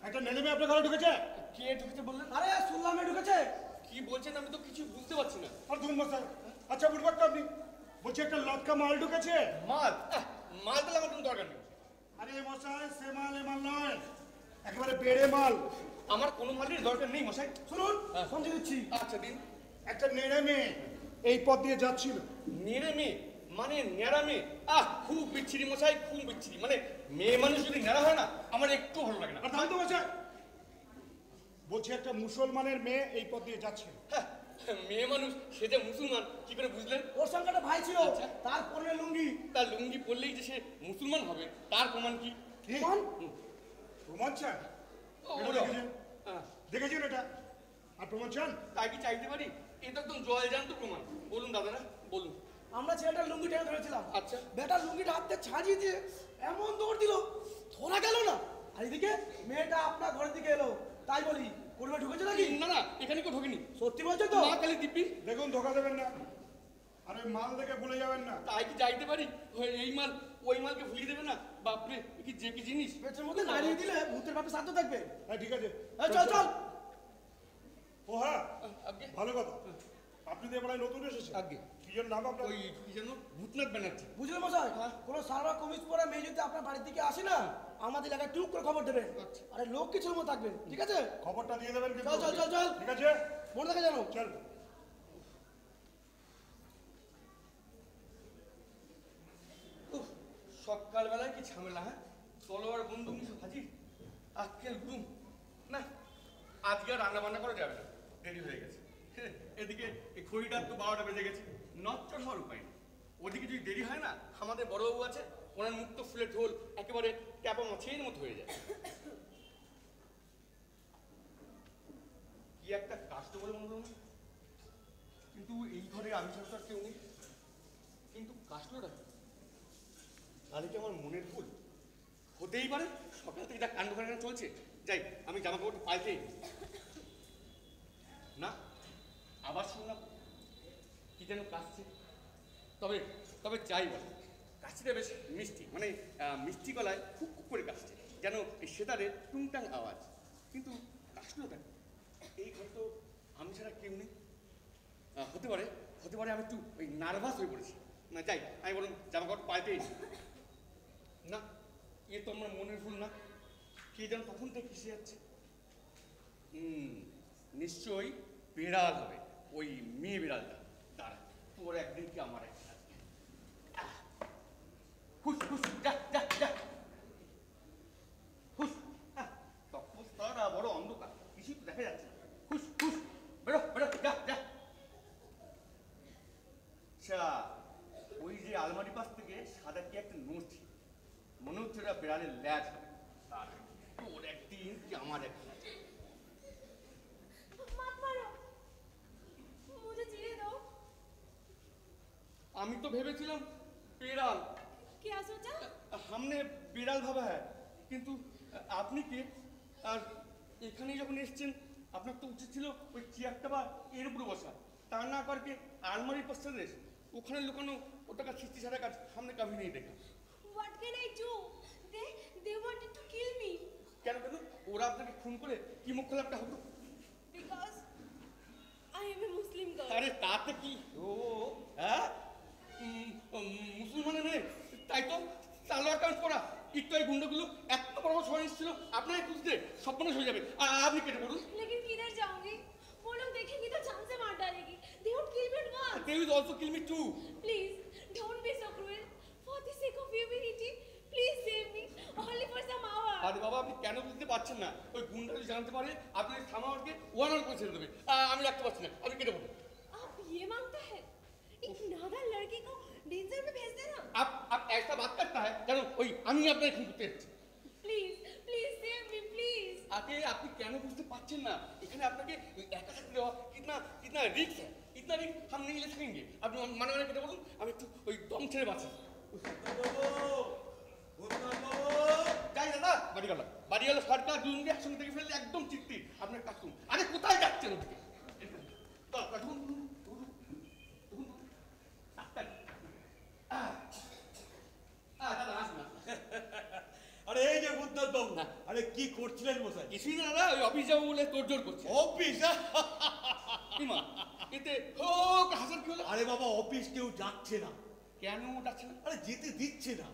একটা নেড়ে মেয়ে আপনার ঘরে ঢুকেছে? কে ঢুকেছে বললেন? আরে শুনলাম এ ঢুকেছে। কি বলছেন আমি তো কিছু বুঝতে পারছি না। আর ধুন মশাই, আচ্ছা বুঝবার তো আপনি বলছি একটা লটকা মাল ঢুকেছে। মাল? মাল তাহলে আমার কোনো দরকার নেই। আরে মশাই সে মাল এ মাল নয়, একেবারে বেড়ে মাল। আমার কোনো মালের দরকার নেই মশাই। শুনুন শুনতে দিচ্ছি। আচ্ছা দিন। একটা নেড়ে মেয়ে এই পথ দিয়ে যাচ্ছিল। নেড়ে মেয়ে মানে ন্যাড়া মেয়ে? খুব বিচ্ছিরি মশাই, খুব বিচ্ছিরি। মানে মেয়ে মানুষ যদি ন্যাড়া হয় না আমার একটু ভালো লাগে না। আর তাহলে তো মশাই বলছি একটা মুসলমানের মেয়ে এই পথ দিয়ে যাচ্ছিল। মেয়ে মানুষ সে যে মুসলমান কি করে বুঝলেন? ওর সঙ্গে একটা ভাই ছিল, তার পরনে লুঙ্গি। তার লুঙ্গি পরলেই যে সে মুসলমান হবে তার প্রমাণ কি? প্রমাণ? প্রমাণ চান? এটা দেখেছেন? দেখেছেন এটা? আর প্রমাণ চান? তাই কি চাইতে পারি? এটা একদম জয়জান্ত প্রমাণ। বলুন দাদারা বলুন। আমরা ছেলেটার লুঙ্গি টেনে ধরেছিলাম। আচ্ছা। বেটার লুঙ্গিটা হাতে ছাড়িয়ে দিয়ে এমন দৌড় দিল, ধরা গেল না। আর এদিকে মেয়েটা আপনার ঘরের দিকে এলো, তাই বলি পরিবার ঢুকেছে নাকি? না না, এখানে কেউ ঢোকেনি। সত্যি বলছো তো? মা কালী দিব্যি। দেখুন ধোকা দেবেন না, আর ওই মাল দেখে ভুলে যাবেন না। তাই কি চাইতে পারি? এই মাল ওই মালকে ভুলিয়ে দেবে না? বাপরে কি যে কি জিনিস! পেটের মধ্যে নাড়িয়ে দিলে ভূতের বাপে সাধ্য থাকবে। হ্যাঁ ঠিক আছে, চল চল। ও হ্যাঁ আগে ভালো কথা, আপনি তো এবার নতুন এসেছেন। আগে কি যেন নাম আপনার? ওই কি যেন ভূতনাথ ব্যানার্জি। বুঝলে মশাই, কোনো সালবার কমিজ পরে মেয়ে যদি আপনার বাড়ির দিকে আসে না, আমাদের এলাকায় টুক করে খবর দেবেন। আরে লোক কিছুর মতো থাকবেন, ঠিক আছে? খবরটা দিয়ে দেবেন কিন্তু। চল চল চল চল, ঠিক আছে, মনে থাকে জানো। চল। সকালবেলায় কি ঝামেলা! হ্যাঁ, তলোয়ার বন্দুক নিয়ে হাজির, আজকের ঘুম না। আজকে আর রান্না বান্না করা যাবে না, দেরি হয়ে গেছে। এদিকে এই ঘড়িটা তো 12টা বেজে গেছে, নচ্চর হওয়ার উপায় নেই। ওদিকে যদি দেরি হয় না, আমাদের বড়বাবু আছে, ওনার মুখ তো ফুলে ঢোল, একেবারে ট্যাপা মাছের মতো হয়ে যায়। কি একটা কাষ্ট বলে মনে হলো না, কিন্তু এই ঘরে আমি ছাড়া তো আর কেউ নেই। কিন্তু কাষ্টটা তাহলে কি আমার মনের ভুল হতেই পারে? সকাল থেকে যা কাণ্ড কারখানা চলছে, যাই আমি জামা কাপড় পাল্টে। না, আবার শুনলাম কি যেন কাশছে। তবে তবে যাই বলে কাশিটা বেশ মিষ্টি, মানে মিষ্টি গলায় খুব খুব করে কাশছে, যেন এই সেতারের টুংটাং আওয়াজ। কিন্তু কাশলোটা এই ঘর তো আমি ছাড়া কেউ নেই। হতে পারে হতে পারে আমি একটু ওই নার্ভাস হয়ে পড়েছি। না যাই, আমি বলুন জামা কাপড় পাল্টেই। না, এ তো আমার মনের ভুল না। কে যেন তখন থেকে কিসে যাচ্ছে। নিশ্চয়ই বিড়াল হবে, ওই মেয়ে বিড়ালটা। দাঁড়া, তোর একদিন কি আমার একদিন। হুস হুস, যা যা যা, হুস। তপস্তারা বড় অন্ধকার, কিছুই তো দেখা যাচ্ছে না। হুস হুস, বেরো বেরো, যা যা। আচ্ছা, ওই যে আলমারি পাশ থেকে সাদা কি একটা নড়ছে, মনে হচ্ছে ওটা বিড়ালের ল্যাজ হবে। তার তোর একদিন কি আমার একদিন। আমি তো ভেবেছিলাম বিড়াল। क्या सोचा? हमने বিড়াল ভাবা হ্যাঁ, কিন্তু আপনি কে? আর এখানে যখন এসেছেন আপনার তো উচিত ছিল ওই চেয়ারটা বা এর উপরে বসা, তা না করকে আলমারির পাশে দেশ ওখানে লুকানো ওটা का छिस्ती सारा काज हमने कभी नहीं देखा। What can I do? They wanted to kill me. কেন কেন ওরা আপনাকে খুন করে কি মুখ খোলাপটা হতো? Because I am a Muslim girl. আরে তাতে কি? ও হ্যাঁ, মুসলমানের মেয়ে, তাই তো সালোয়ার কামিজ পরা। একটু এই গুন্ডাগুলো এত বড় সহিংস ছিল, আপনাকে খুঁজতে সর্বনাশ হয়ে যাবে। আর আপনি কেটে পড়ুন। लेकिन किधर जाऊंगी? वो लोग देखेंगे तो जान से मार डालेगी. They would kill me at once. They will also kill me too. Please don't be so cruel. For the sake of humanity, please save me. Only for some hours. আরে বাবা, আপনি কেন বুঝতে পারছেন না? ওই গুন্ডা যদি জানতে পারে আপনি থামাওয়ারকে 1 আওয়ার করে ছেড়ে দেবে। আমি রাখতে পারছি না, আপনি কেটে পড়ুন। आप ये मांगता है? एक नादान लड़की को डेंजर में भेज देना? आप ऐसा बात करता है যেন ওই আমি আপনাকে খুন করতে এসেছি। Please, please save me, please. আপনি কেন বুঝতে পারছেন না? এখানে আপনাকে একা থাকতে দেওয়া কিতনা কিতনা রিস্ক है, इतना रिस्क हम नहीं ले सकेंगे। আপনি মানে মানে কেটে বলুন, আমি একটু ওই দম ছেড়ে বাঁচি। যাই দাদা, বাড়ি গেল সরকার দুজনকে একসঙ্গে থেকে ফেললে একদম চিত্তি। আপনার কাজ করুন। আরে কোথায় যাচ্ছেন ওদিকে? আরে এই যে বুদ্ধনাথ বাবু, আরে কি করছেন করছিলেন মশাই? কিছুই না দাদা, ওই অফিস যাবো বলে তোড়জোড় করছে। অফিস? কি মা এতে হো হাসার কি হলো? আরে বাবা, অফিস কেউ যাচ্ছে না। কেন যাচ্ছে না? আরে যেতে দিচ্ছে না।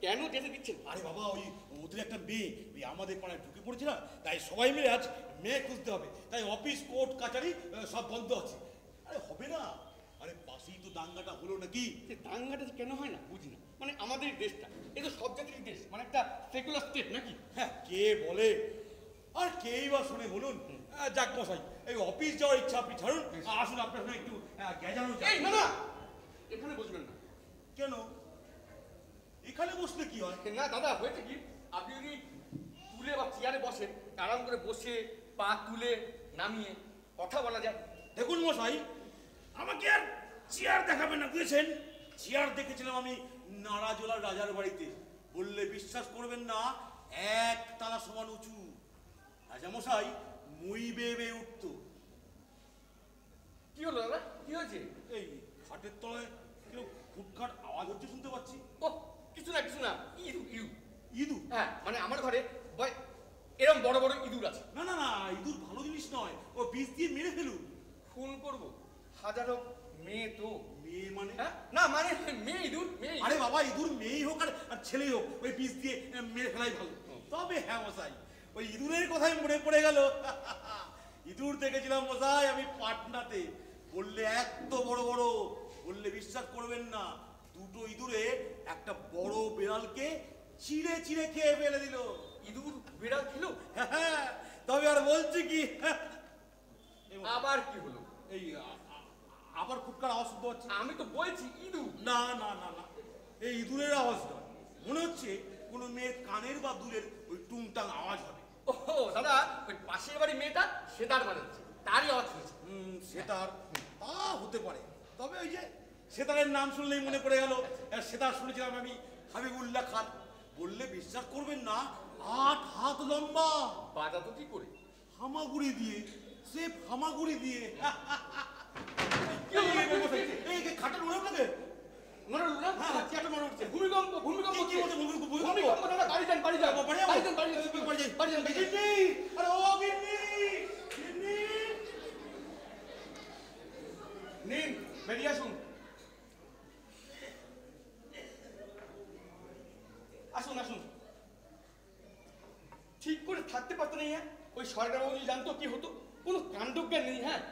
কেন যেতে দিচ্ছে না? আরে বাবা, ওই ওদের একটা মেয়ে ওই আমাদের পাড়ায় ঢুকে পড়েছে না, তাই সবাই মিলে আজ মেয়ে খুঁজতে হবে, তাই অফিস কোর্ট কাচারি সব বন্ধ আছে। আরে হবে না, আরে পাশেই তো দাঙ্গাটা হলো নাকি। যে দাঙ্গাটা যে কেন হয় না বুঝি না। মানে আমাদের দেশটা এ তো সব জাতির দেশ, মানে একটা সেকুলার স্টেট নাকি? হ্যাঁ, কে বলে আর কেই বা শুনে বলুন। যাক মশাই, এই অফিস যাওয়ার ইচ্ছা আপনি ছাড়ুন, আসুন আপনার সঙ্গে একটু গেজানো যাক। এই না না, এখানে বসবেন না। কেন? এখানে বসলে কি হয়? না দাদা, হয়েছে কি, আপনি যদি তুলে বা চেয়ারে বসেন, আরাম করে বসে পা তুলে নামিয়ে কথা বলা যায়। দেখুন মশাই, আমাকে আর চেয়ার দেখাবেন না, বুঝেছেন? চেয়ার দেখেছিলাম আমি নারাজোলার রাজার বাড়িতে, বললে বিশ্বাস করবেন না, একতলা সমান উঁচু। রাজা মশাই মই বেয়ে বেয়ে উঠত। কি হলো দাদা, কি হয়েছে? এই খাটের তলায় কেউ ফুটখাট আওয়াজ হচ্ছে শুনতে পাচ্ছি। ও কিছু না কিছু না, ইঁদুর ইঁদুর। ইঁদুর? হ্যাঁ মানে আমার ঘরে এরকম বড় বড় ইঁদুর আছে। না না না, ইঁদুর ভালো জিনিস নয়, ও বিষ দিয়ে মেরে ফেলুন। খুন করবো? হাজারো মেয়ে তো। মেয়ে মানে? হ্যাঁ না মানে মেয়ে ইঁদুর, মেয়ে ইঁদুর। আরে বাবা, ইঁদুর মেয়েই হোক আর ছেলেই হোক, ওই বিষ দিয়ে মেরে ফেলাই ভালো। তবে হ্যাঁ মশাই, ওই ইঁদুরের কথাই মনে পড়ে গেল। ইঁদুর দেখেছিলাম মশাই আমি পাটনাতে, বললে এত বড় বড়, বললে বিশ্বাস করবেন না, দুটো ইঁদুরে একটা বড় বেড়ালকে চিড়ে চিড়ে খেয়ে ফেলে দিল। ইঁদুর বিড়াল খেলো? হ্যাঁ, তবে আর বলছি কি, আবার কি হলো? এই আবার ফুটকার আওয়াজ শুনতে পাচ্ছি। আমি তো বলছি ইঁদুর। না না না না, এই ইঁদুরের আওয়াজ নয়, মনে হচ্ছে কোনো মেয়ের কানের বা দুলের ওই টুংটাং আওয়াজ হবে। ও দাদা, ওই পাশের বাড়ি মেয়েটা সেতার বাজাচ্ছে, তারই আওয়াজ শুনছি। সেতার? তা হতে পারে, তবে ওই যে সেতারের নাম শুনলেই মনে পড়ে গেল, সেতার শুনেছিলাম আমি হাবিবুল্লাহ খান, বললে বিশ্বাস করবেন না, 8 হাত লম্বা। বাজাতো কি করে? হামাগুড়ি দিয়ে, সে হামাগুড়ি দিয়ে। এই খাটের উড়ে উঠে নড়ল না? হ্যাঁ, চেয়ারটা নড়ে উঠছে। ভূমিকম্প, ভূমিকম্প কি হচ্ছে। বলছে? ভূমিকম্প? ভূমিকম্প দাদা, বাড়ি যান, বাড়ি যান, বাড়ি যাবো? বাড়ি যান, বাড়ি যান, বাড়ি যাই। বাড়ি যান, বাড়ি যান। গিন্নি! আরে ও গিন্নি! গিন্নি! নিন, বেরিয়ে আসুন। আসুন আসুন। ঠিক করে থাকতে পারতো না। হ্যাঁ, ওই সরকার বাবু জানতো কি হতো, কোনো কাণ্ডজ্ঞান নেই। হ্যাঁ,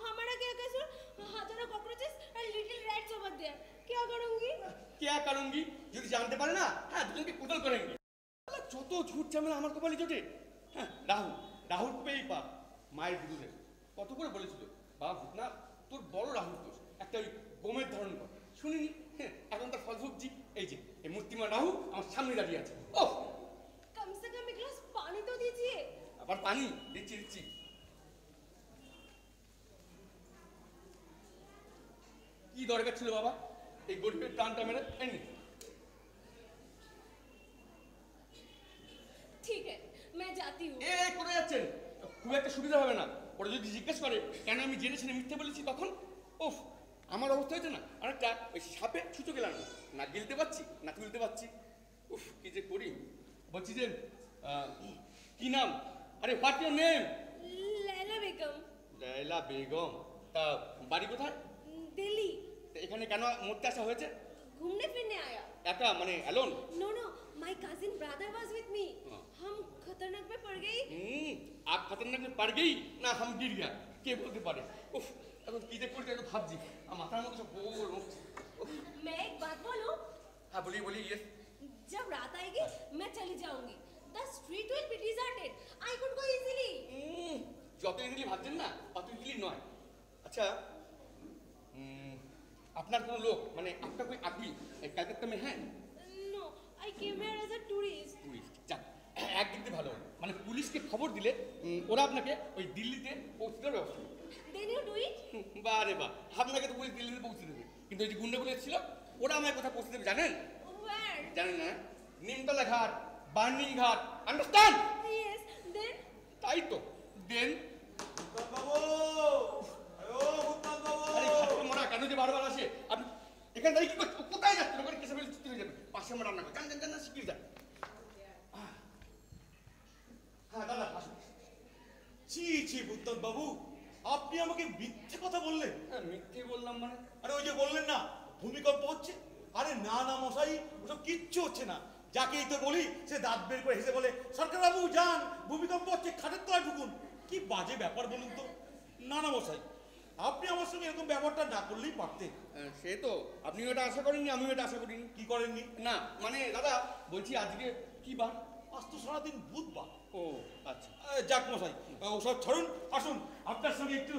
हमारा क्या कसूर? हजारों cockroaches and little rats over there. क्या करूंगी? কে কারণগি যদি জানতে পারে না, হ্যাঁ দুজনকে কোদাল করেনগে। যত ঝুট ঝামেলা আমার কপালে জোটে। হ্যাঁ, রাহুল পেয়েই পা মায়ের বিরুদ্ধে কত করে বলেছিল, বাবা ভূতনাথ তোর বড় রাহুল দোষ, একটা ওই বোমের ধরন কর, শুনিনি। হ্যাঁ, এখন তার ফল ভুগছি। এই যে এই মূর্তিমান রাহু আমার সামনে দাঁড়িয়ে আছে। ও कम से कम एक गिलास पानी तो दीजिए। আবার পানি দিচ্ছি দিচ্ছি। কি দরকার ছিল বাবা এই গরিবের টানটা মেরে? এনে ठीक है, मैं जाती हूँ। এ কোথায় যাচ্ছেন? খুব একটা সুবিধা হবে না, ওরা যদি জিজ্ঞেস করে কেন আমি জেনে শুনে মিথ্যে বলেছি, তখন ওফ আমার অবস্থা হয়েছে না। আর একটা ওই সাপে ছুঁচো গেলাম, না গিলতে পারছি না তুলতে পারছি। উফ কি যে করি। বলছি যে কি নাম? আরে হোয়াট ইউর নেম? लैला बेगम। লাইলা বেগম। তা বাড়ি কোথায়? दिल्ली। তা এখানে কেন মরতে আসা হয়েছে? घूमने फिरने आया। একা মানে alone? No no, my cousin brother was with me. हम खतरनाक में पड़ गई। आप खतरनाक में पड़ गई ना हम गिर गया, কে বলতে পারে। উফ এখন কি যে করতে একটু ভাবছি, আমার মাথার মধ্যে সব গোল উঠছে। मैं एक बात बोलूं? হ্যাঁ বলি বলি। ইয়েস। जब रात आएगी मैं चली जाऊंगी। The street will be deserted. I could go easily. যত ইজিলি ভাবছেন না তত ইজিলি নয়। আচ্ছা আপনার কোনো লোক মানে আপনার কোই আদমি কলকাতা में है? No, I came here as a tourist. Tourist যাক, একদিক দিয়ে ভালো হলো। মানে পুলিশকে খবর দিলে ওরা আপনাকে ওই দিল্লিতে পৌঁছে দেওয়ার ব্যবস্থা করবে। Then you do it? বারে বাহ, আপনাকে তো পুলিশ দিল্লিতে পৌঁছে দেবে, কিন্তু ওই যে গুন্ডাগুলো এসেছিল ওরা আমার কথা পৌঁছে দেবে জানেন? Where? জানেন না? নিমতলা ঘাট, বার্নিং ঘাট, আন্ডারস্ট্যান্ড? Yes, then? তাই তো দেন। বাবু! আরে ও ভূতনাথ বাবু! আরে ঘাটে মোড়া কেন যে বারবার আসে? আপনি এখান থেকে কি করছেন? কোথায় যাচ্ছেন? ওখানে কেসে ফেলে চুরি হয়ে যাবে। পাশে আমরা রান্না করি, জান জান জান শিখিয়ে যান। ছি বুদ্ধন বাবু, আপনি আমাকে মিথ্যে কথা বললেন। হ্যাঁ, মিথ্যে বললাম মানে? আরে ওই যে বললেন না ভূমিকম্প হচ্ছে, আরে না না মশাই, ওসব কিচ্ছু হচ্ছে না। যাকেই তো বলি সে দাঁত বের করে হেসে বলে, সরকার বাবু যান, ভূমিকম্প হচ্ছে, খাটের তলায় ঢুকুন। কি বাজে ব্যাপার বলুন তো। না না মশাই, আপনি আমার সঙ্গে এরকম ব্যবহারটা না করলেই পারতেন। সে তো আপনি এটা আশা করেননি, আমিও এটা আশা করিনি। কি করেননি? না মানে দাদা বলছি আজকে কি বার? আজ তো সারাদিন বুধবার। ও আচ্ছা। যাক মশাই, ওসব ছাড়ুন, আসুন আপনার সঙ্গে একটু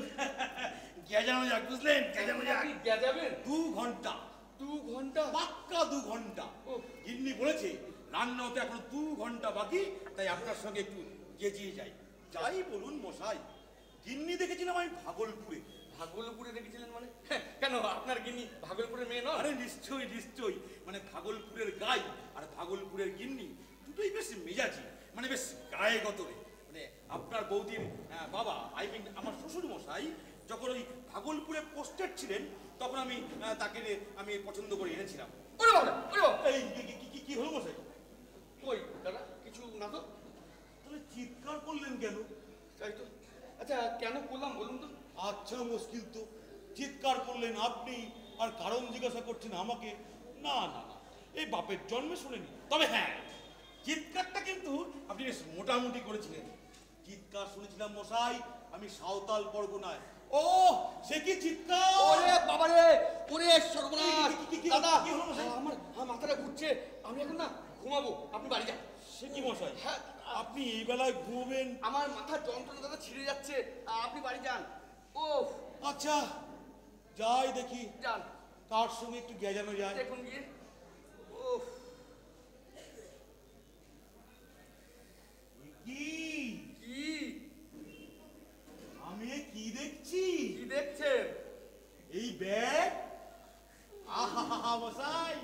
গেজানো যাক, বুঝলেন? গেজানো যাক। আপনি গেজাবেন? 2 ঘন্টা, 2 ঘন্টা? পাক্কা 2 ঘন্টা। ও। গিন্নি বলেছে রান্না হতে এখন 2 ঘন্টা বাকি, তাই আপনার সঙ্গে একটু গেজিয়ে যাই। যাই বলুন মশাই, গিন্নি দেখেছিলাম আমি ভাগলপুরে। ভাগলপুরে দেখেছিলেন মানে? কেন আপনার গিন্নি ভাগলপুরের মেয়ে নয়? আরে নিশ্চয়ই নিশ্চয়ই, মানে ভাগলপুরের গাই আর ভাগলপুরের গিন্নি দুটোই বেশ মেজাজি, মানে বেশ গায়ে গতরে। মানে আপনার বৌদির বাবা, আই মিন আমার শ্বশুর মশাই, যখন ওই ভাগলপুরে পোস্টেড ছিলেন, তখন আমি তাকে আমি পছন্দ করে এনেছিলাম। ওরে বাবা, ওরে বাবা! এই কি হলো মশাই? ওই দাদা কিছু না তো? তাহলে চিৎকার করলেন কেন? তাই তো। আচ্ছা কেন করলাম বলুন তো? আচ্ছা মুশকিল তো, চিৎকার করলেন আপনি আর কারণ জিজ্ঞাসা করছেন আমাকে। না না না, এই বাপের জন্মে শুনেনি। তবে হ্যাঁ, চিৎকারটা কিন্তু আপনি বেশ মোটামুটি করেছিলেন। চিৎকার শুনেছিলাম মশাই আমি সাঁওতাল পরগনায়। ও সে কি চিৎকার! ওরে বাবা রে, ওরে সর্বনাশ! কি দাদা হলো মশাই? আমার মাথাটা ঘুরছে, আমি এখন না ঘুমাবো, আপনি বাড়ি যান। সে কি মশাই, হ্যাঁ, আপনি এই বেলায় ঘুমোবেন? আমার মাথার যন্ত্রণা দাদা ছিঁড়ে যাচ্ছে, আপনি বাড়ি যান। ও আচ্ছা যাই দেখি যান, কার সঙ্গে একটু গেজানো যায়। দেখুন গিয়ে। ও কি কি আমি কি দেখছি? কি দেখছেন? এই ব্যাগ, আহা মশাই,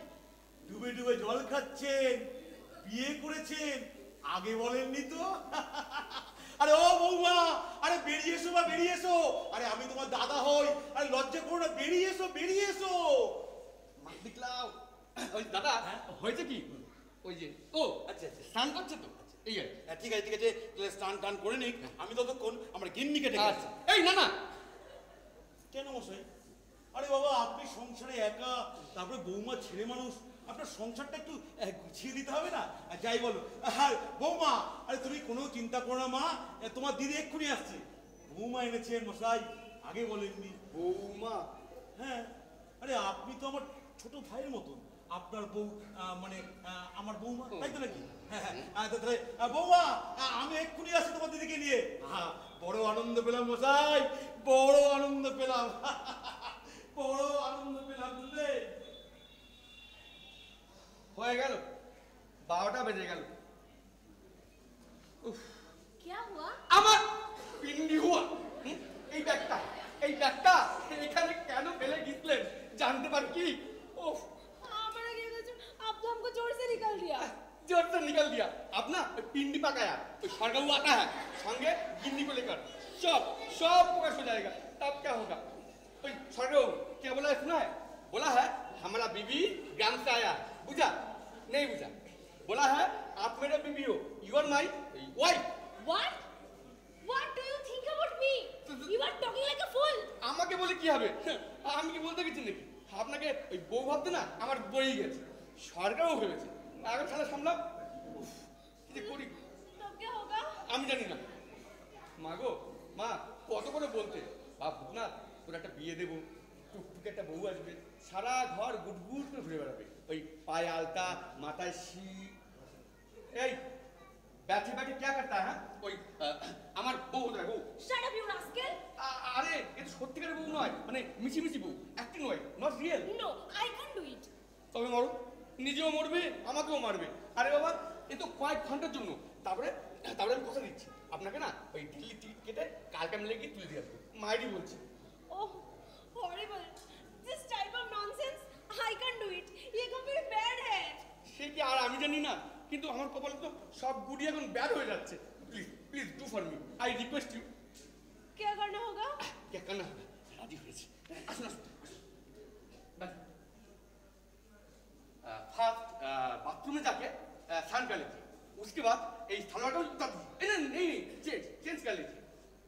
ডুবে ডুবে জল খাচ্ছেন, বিয়ে করেছেন, আগে বলেননি তো। আরে ও বৌমা, আরে বেরিয়ে এসো বা বেরিয়ে এসো, আরে আমি তোমার দাদা হই, আরে লজ্জা করো না, বেরিয়ে এসো বেরিয়ে এসো। দেখলাম ওই দাদা হয়েছে কি, ওই যে ও আচ্ছা আচ্ছা, স্নান করছে তো, এই আর কি। ঠিক আছে ঠিক আছে, তাহলে স্নান টান করে নিক, আমি ততক্ষণ আমার গিন্নিকে ডেকে আচ্ছা, আচ্ছা। এই না না, কেন মশাই? আরে বাবা আপনি সংসারে একা, তারপরে বৌমা ছেলে মানুষ, আপনার সংসারটা একটু গুছিয়ে দিতে হবে না? আর যাই বলো, আর বৌমা, আরে তুমি কোনো চিন্তা করো না মা, তোমার দিদি এক্ষুনি আসছে। বৌমা এনেছেন মশাই, আগে বলেননি। বৌমা? হ্যাঁ, আরে আপনি তো আমার ছোট ভাইয়ের মতন, আপনার বউ মানে আমার বৌমা, তাই তো নাকি? হ্যাঁ হ্যাঁ, তাহলে বৌমা আমি এক্ষুনি আসছি তোমার দিদিকে নিয়ে। বড় আনন্দ পেলাম মশাই, বড় আনন্দ পেলাম, বড় আনন্দ পেলাম, বুঝলে? হয়ে গেল, 12টা বেজে গেল। উফ, क्या हुआ? আমার পিন্ডি হুয়া। এই ব্যাগটা, এই ব্যাগটা এখানে কেন ফেলে গেছিলেন জানতে পারি কি? ওফ, हमारा क्या था? अब तो हमको जोर से निकल दिया। जोर से निकल दिया। अब ना पिंडी पकाया, तो सरगऊ आता है, संगे गिन्नी को लेकर सब सब प्रकाश हो जाएगा। तब क्या होगा? तो सरगऊ क्या बोला है सुना है? बोला है हमारा बीबी ग्राम से आया, बुझा? नहीं बुझा? बोला है आप मेरे बीबी हो, you are my wife. What? What do you think about me? You are talking like a fool. আমাকে বলে কি হবে? আমি কি বলতে গেছি নাকি? আপনাকে ওই বউ ভাবতে না আমার বই গেছে, সরকারও ভেবেছে। এখন শালা সামলাও। উফ, কি যে করি तब क्या होगा? আমি জানি না। মা গো, মা কত করে বলতে, বাপ না তোর একটা বিয়ে দেবো, টুকটুকে একটা বউ আসবে, সারা ঘর গুটগুট করে ঘুরে বেড়াবে, ওই পায়ে আলতা মাথায় শি। এই बैठे बैठे क्या करता है? ওই আমার বউ হতে বউ। Shut up, you rascal. আরে এটা সত্যিকারের বউ নয়, মানে মিছি মিছি বউ, অ্যাক্টিং নয়, not real. No, I can't do it. তবে মরো, নিজেও মরবে আমাকেও মারবে। আরে বাবা এ তো কয়েক ঘন্টার জন্য, তারপরে তারপরে আমি কথা দিচ্ছি আপনাকে না ওই দিল্লি টিকিট কেটে কালকে আমি লেগে তুলে দিয়ে আসবো, মাইরি বলছি। Oh, horrible. This type of nonsense, I can't do it. ये कभी bad है. সে কি আর আমি জানি না, কিন্তু আমার কপালে তো সব গুডি এখন ব্যাড হয়ে যাচ্ছে। Please please do for me, I request you. क्या करना होगा? কে কান্না হবে, রাজি হয়েছে। আসুন আসুন फास्ट बाथरूम में जाके स्नान कर लीजिए, उसके बाद ये थर्माकोल नहीं नहीं चेंज कर लीजिए,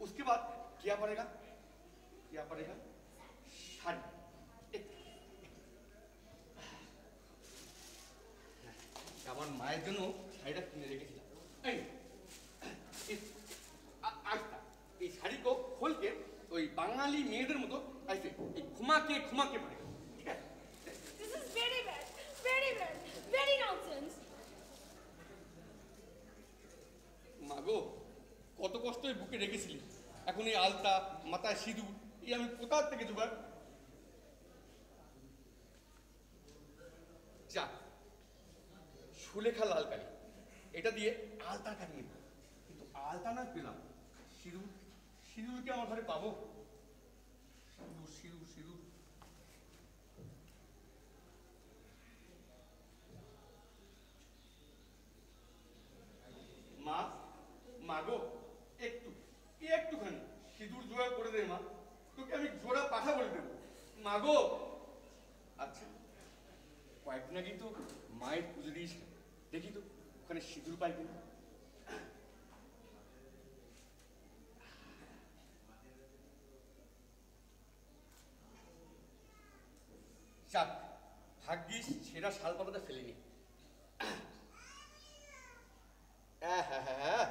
उसके उसके बाद क्या पड़ेगा শাড়ি। আমার মায়ের জন্য শাড়িটা কিনে রেখেছিলাম। এই এই শাড়ি को खोल के ওই বাঙালি মেয়েদের মতো ऐसे এই ঘুমাকে পড়ে, ঠিক আছে? This is very bad, very bad, very nonsense. মাগো, কত কষ্ট এই বুকে রেখেছিলি, এখন এই আলতা, মাথায় সিঁদুর, এই আমি কোথা থেকে জোগাড়? যাক, সুলেখা লাল কালি, এটা দিয়ে আলতা কাটিয়ে দেবো। কিন্তু আলতা না পেলাম, সিঁদুর কি আমার ঘরে পাবো? সিঁদুর মাগো, একটুখানি সিঁদুর জোড়া করে দে মা, তোকে আমি জোড়া পাঠা বলে দেবো মাগো। আচ্ছা, কয়েকদিন আগেই তো মায়ের পুজো দিয়েছে, দেখি তো ওখানে সিঁদুর পাই কিনা। যাক, ভাগ্যিস সেরা শাল পাতাটা ফেলিনি। হ্যাঁ,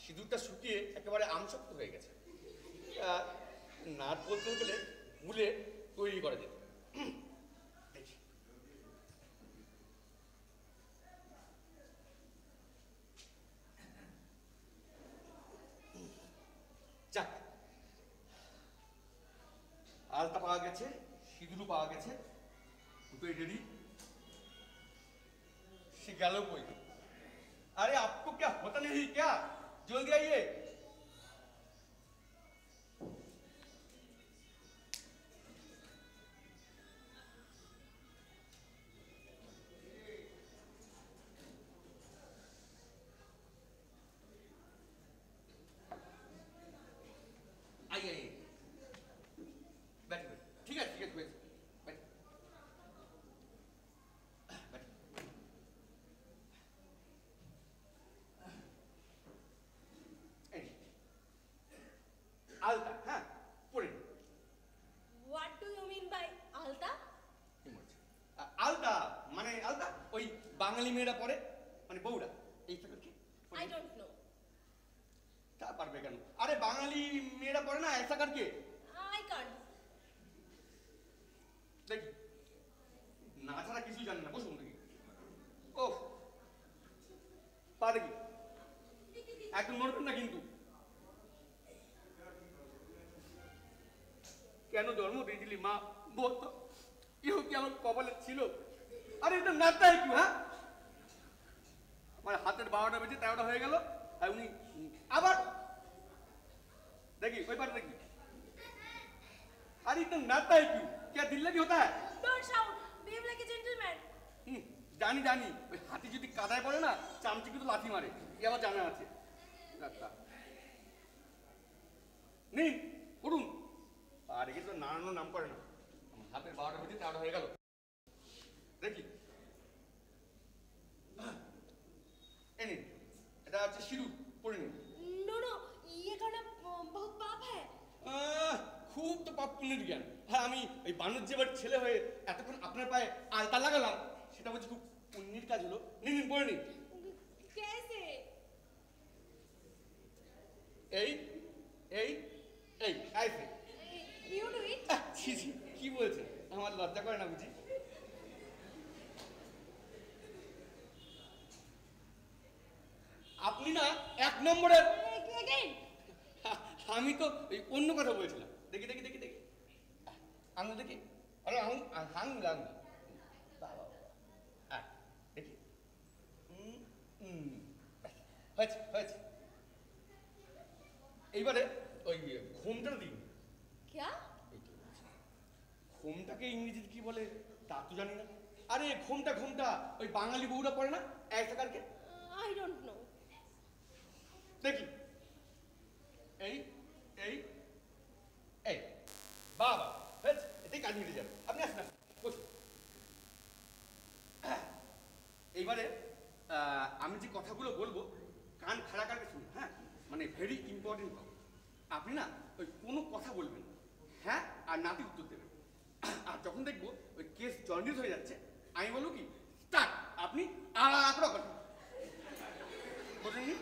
সিঁদুরটা শুকিয়ে একেবারে আমশক্ত হয়ে গেছে। নাট বলতে গেলে ভুলে তৈরি করা যেত। দেখি, যাক, আলতা পাওয়া গেছে, সিঁদুরও পাওয়া গেছে, দুটোই রেডি। সে গেল কই? अरे आपको क्या होता नहीं क्या? जल्दी आइए। आइए, बैठिए, ठीक है, बैठिए। আলতা, হ্যাঁ, পরে। What do you mean by alta? আলতা মানে আলতা ওই বাঙালি মেয়েরা পরে, মানে বউরা। এই টাকা কি? I don't know. তা পারবে কেন? আরে বাঙালি মেয়েরা পরে না, ऐसा करके। I can't. দেখি, না ছাড়া কিছুই জানি না, বসুন দেখি। ও পা দেখি, একদম নড়বেন না কিন্তু। কেন জন্ম দিয়েছিলি মা, বলতো কেউ কি আমার কপালে ছিল? আরে এটা নাচটা একটু, হ্যাঁ, আমার হাতের 12টা বেজে 13টা হয়ে গেল, আর উনি আবার দেখি ওই পারে দেখি। अरे इतना नाचता है क्यों? क्या दिल लगी होता है? Don't shout. Behave like a gentleman. জানি ওই হাতি যদি কাদায় পড়ে না, চামচি কিন্তু লাথি মারে, এ আমার জানা আছে। নিন করুন। আর একে তো নানানো নাম করে না। আমার হাতের 12টা বেজে 13টা হয়ে গেল, দেখি। এ নিন, এটা হচ্ছে সিঁদুর, পরে নিন। No, ये करना बहुत पाप है. খুব তো পাপ পুণ্যের জ্ঞান। হ্যাঁ, আমি ওই বাণিজ্য বাড়ির ছেলে হয়ে এতক্ষণ আপনার পায়ে আলতা লাগালাম, সেটা বলছি খুব পুণ্যের কাজ হলো। নিন পরে নিন। कैसे? এই আইসে। You do it. ছি কি বলছেন, আমার লজ্জা করে না বুঝি? আপনি না 1 নম্বরের। Again. আমি তো ওই অন্য কথা বলছিলাম। দেখি আঙুল দেখি। আরে আঙুল দেখি। হয়েছে। এইবারে ওই ঘুমটা দিন। क्या? ঘুমটাকে ইংরেজিতে কি বলে তা তো জানি না। আরে ঘুমটা ওই বাঙালি বউরা পড়ে না, ऐसा करके। I don't know. দেখি, এই বাবা, এটাই কাজ মিটে যাবে। আপনি আসুন, বসুন। এইবারে আমি যে কথাগুলো বলবো কান খাড়া কাটে শুনুন, হ্যাঁ, মানে ভেরি ইম্পর্টেন্ট কথা। আপনি না ওই কোনো কথা বলবেন না, হ্যাঁ আর নাতি উত্তর দেবেন। আর যখন দেখবো ওই কেস জন্ডিস হয়ে যাচ্ছে, আমি বলবো কি স্টার্ট, আপনি আঁকড়া করেন। বোঝেননি?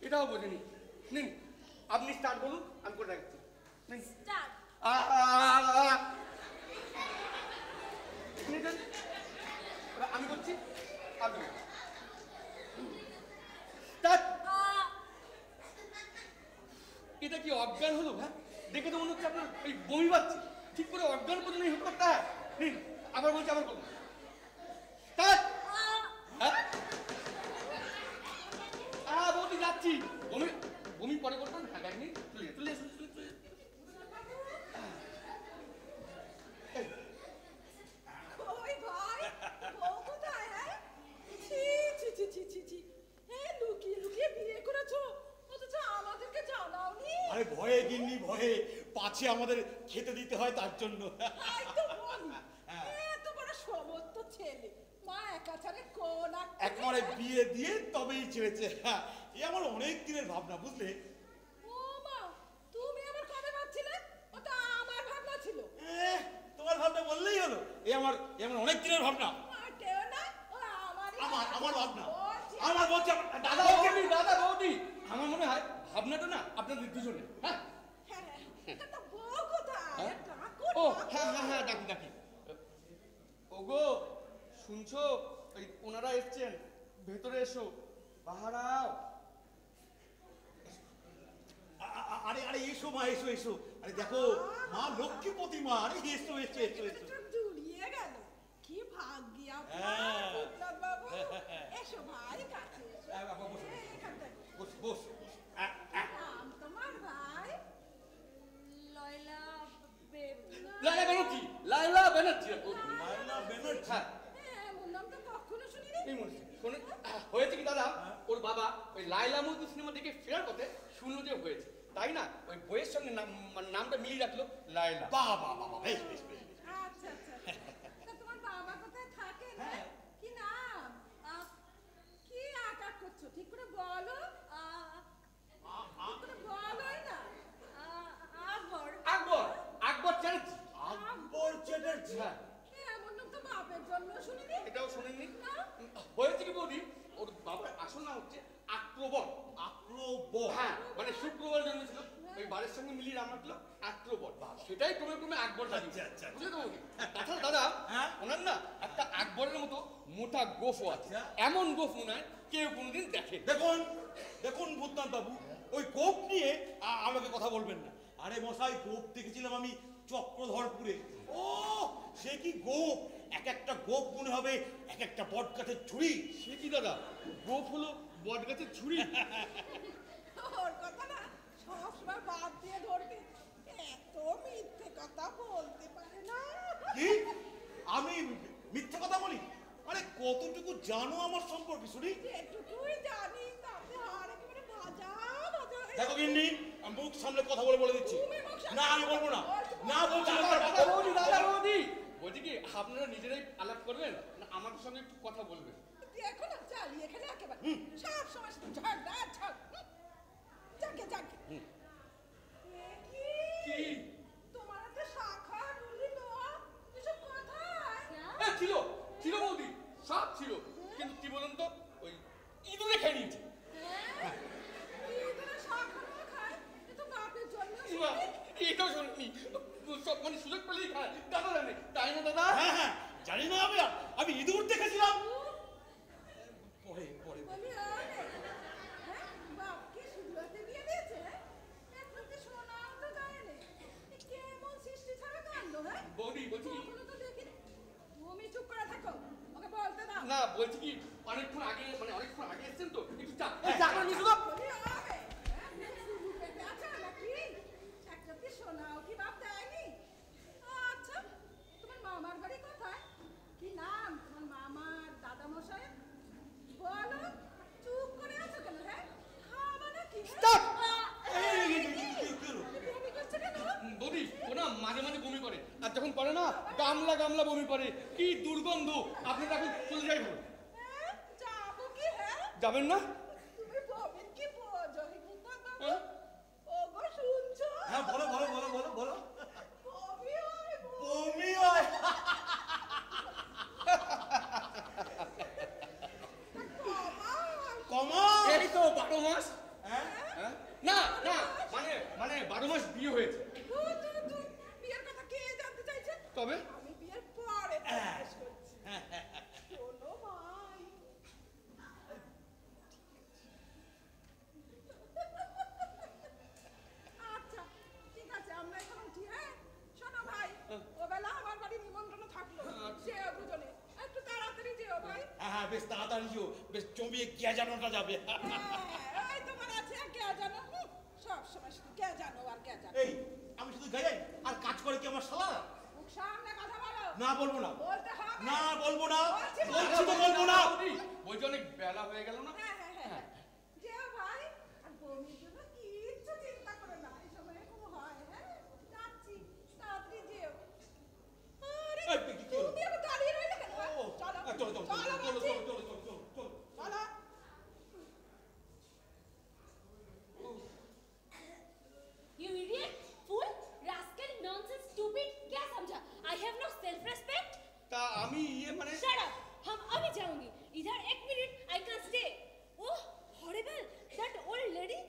এটাও বোঝেনি। নিন আপনি স্টার্ট বলুন, আমি করে রাখছি। নিন। Start. আমি করছি, আপনি স্টার্ট। এটা কি অজ্ঞান হলো? হ্যাঁ, দেখে তো মনে হচ্ছে আপনার এই বমি পাচ্ছে। ঠিক করে অজ্ঞান পর্যন্ত হিট করতে হয়। নিন আবার বলছি, আবার বলুন স্টার্ট। হ্যাঁ বৌদি যাচ্ছি। বমি বমি পরে করবেন। হ্যাঁ এক মিনিট, চলে আসুন। ওই ভাই, ও কোথায়, হ্যাঁ? ছি, ছি, ছি, ছি, ছি, ছি। হ্যাঁ, লুকিয়ে লুকিয়ে বিয়ে করেছো, অথচ আমাদেরকে জানাওনি। আরে ভয়ে গিন্নি ভয়ে, পাছে আমাদের খেতে দিতে হয় তার জন্য। তাই তো বলি, এত বড় সমর্থ ছেলে, মা একা ছাড়ে কোন একবারে বিয়ে দিয়ে তবেই ছেড়েছে। হ্যাঁ, এ আমার অনেক দিনের ভাবনা, বুঝলে? ও মা, তুমি আবার কবে ভাবছিলে? ওটা আমার ভাবনা ছিল। তোমার ভাবনা বললেই হলো। এ আমার অনেক দিনের ভাবনা। মাটেও না, ও আমারই আমার ভাবনা। ও ছি। আমার বলছে দাদা বৌদি, আমার মনে হয় ভাবনাটা না আপনাদের দুজনে। হ্যাঁ হ্যাঁ, তা বউ কোথায়? হ্যাঁ? ডাকো, ও ডাকো। হ্যাঁ ডাকি। ওগো শুনছো? ওই ওনারা এসছেন, ভেতরে এসো, বাহারাও। আরে এসো মা, এসো। আরে দেখো মা লক্ষ্মীপতি মা, আরে এসো। চোখ জুড়িয়ে গেল। কি ভাগ্যি আপনার, হ্যাঁ। উত্তম বাবু। এসো ভাই, কাছে এসো। এখানটায়। বস। নাম তোমার ভাই? লয়লা বেগম। লাইলা ব্যানার্জি, লাইলা ব্যানার্জি। লাইলা ব্যানার্জি। হ্যাঁ এমন নাম তো কখনো শুনিনি। এই মনে শোনে হয়েছে কি দাদা, ওর বাবা ওই লাইলা মজনু সিনেমা দেখে ফেরার পথে শুনলো যে হয়েছে, তাই না ওই বইয়ের সঙ্গে নামটা মিলিয়ে রাখলো লাইলা। বাহ বেশ। আচ্ছা। তা তোমার বাবা কোথায় থাকেন? কি নাম? কি আকার করছো? ঠিক করে বলো। ঠিক করে বলোই না। আকবর। আকবর চ্যাটার্জি। আকবর চ্যাটার্জি। হ্যাঁ এমন নাম তো বাপের জন্য শুনিনি। এটাও শোনেননি? না। হয়েছে কি বৌদি, ওর বাবার আসল নাম হচ্ছে আক্রবর। হ্যাঁ মানে শুক্রবার জন্মেছিল, ওই বারের সঙ্গে মিলিয়ে নাম রাখলো আক্রবর। সেটাই ক্রমে আকবর দাঁড়িয়ে। আচ্ছা। বুঝলে তো বৌদি? তাছাড়া দাদা হ্যাঁ? ওনার না একটা আকবরের মতো মোটা গোফও আছে। আচ্ছা। এমন গোফ মনে হয় কেউ কোনোদিন দেখে। দেখুন ভূতনাথ বাবু, ওই গোপ নিয়ে আমাকে কথা বলবেন না। আরে মশাই, গোপ দেখেছিলাম আমি চক্রধরপুরে। ও সে কি গোপ! একটা গোপ মনে হবে এক একটা বট গাছের ছুরি। সে কি দাদা, গোফ হলো বট গাছের ছুরি? ওর কথা না সবসময় বাদ দিয়ে ধরবি। এত মিথ্যে কথা বলতে পারে না। কি? আমি মিথ্যে কথা বলি? আরে কতটুকু জানো আমার সম্পর্কে শুনি? যেটুকুই জানি তাতে আর একেবারে ভাজা হয়ে দেখো গিন্নি, আমি মুখ সামনে কথা বলে দিচ্ছি। তুমি মুখ সামলে- না আমি বলবো না। না বলছি না। দাদা বৌদি বলছি কি আপনারা নিজেরাই আলাপ করবেন না আমাদের সঙ্গে একটু কথা বলবেন? দেখো না চালিয়ে এখানে একেবারে সব সময় শুধু ঝগড়া। যাকে কি? তোমার হাতে শাখা নুলি নোয়া এসব কোথায়? হ্যাঁ ছিল বৌদি, সব ছিল, কিন্তু কি বলুন তো ওই ইঁদুরে খেয়ে নিয়েছে। ইঁদুরে শাখা নোয়া খায়? এ তো বাপের জন্য না, এটাও শুনিনি, সব মানে সুযোগ পেলেই খায়। দাদা জানে তাই না দাদা? হ্যাঁ জানি না, আমি ইঁদুর দেখেছিলাম। পরে বলি আরে হ্যাঁ বাপকে শুধুতে দিয়ে দিয়েছে। এখন কি শোনাও তো যায়নি। কেমন সৃষ্টি ছাড়া কাণ্ড, হ্যাঁ? বৌদি বলছি কি, কখনো তো দেখিনি। তুমি চুপ করে থাকো, ওকে বলতে দাও। না বলছি কি অনেকক্ষণ আগে এসছেন তো একটু চা করে নিয়ে শুধু। বলি আরে হ্যাঁ শুধু পেটে আছে নাকি? একটা কি শোনাও কি বাপ দেয়নি? আচ্ছা তোমার মামার বাড়ি কোথায়? কি নাম তোমার মামার দাদা মশাই? বলো, চুপ করে আছো কেন? হ্যাঁ খাওয়া নাকি? Stop! বমি করছে কেন? বৌদি ও না মাঝে বমি করে, আর যখন করে না গামলা বমি করে, কি দুর্গন্ধ। আপনারা এখন চলে যাই ভালো। হ্যাঁ যাবো কি? হ্যাঁ যাবেন না? তুমি বমির কি বোঝো? হ্যাঁ? ওগো 12 মাস বিয়ে হয়েছে। বিয়ের কথা কে জানতে চাইছে? তবে আমি বিয়ের পরে জিজ্ঞেস করছি। শোনো ভাই, আচ্ছা ঠিক আছে, আমরা এখন উঠি। হ্যাঁ শোনো ভাই, ওবেলা আমার বাড়ি নিমন্ত্রণ থাকলো, যেও দুজনে, একটু তাড়াতাড়ি যেও ভাই। হ্যাঁ বেশ তাড়াতাড়ি যেও, বেশ জমিয়ে কে জানাটা যাবে। হ্যাঁ, ওই তোমার আছে আর কে জানো, সব সময় শুধু কে জানো আর কে জানো। এই আমি শুধু গাই আর কাজ করে কি আমার শালা? মুখ সামনে কথা বলো। না বলবো না, বলতে হবে। না বলবো না, বলছি বলছি তো বলবো না। বলছি অনেক বেলা হয়ে গেল না? হ্যাঁ। যেও ভাই, আর বমির জন্য কিচ্ছু চিন্তা করো না, এই সময় এরকম হয়। হ্যাঁ যাচ্ছি, তাড়াতাড়ি যেও। আরে এই, কি হলো? তুমি এখন দাঁড়িয়ে রইলে কেন? ও, চলো চলো চলো চলো চলো বলছি। চলো চলো চলো চলো। চলো। You idiot, fool, rascal, nonsense, stupid. क्या समझा? I have no self-respect. তা আমি মানে Shut up. हम अभी जाऊंगी. इधर एक minute. I can't stay. Oh, horrible. That old lady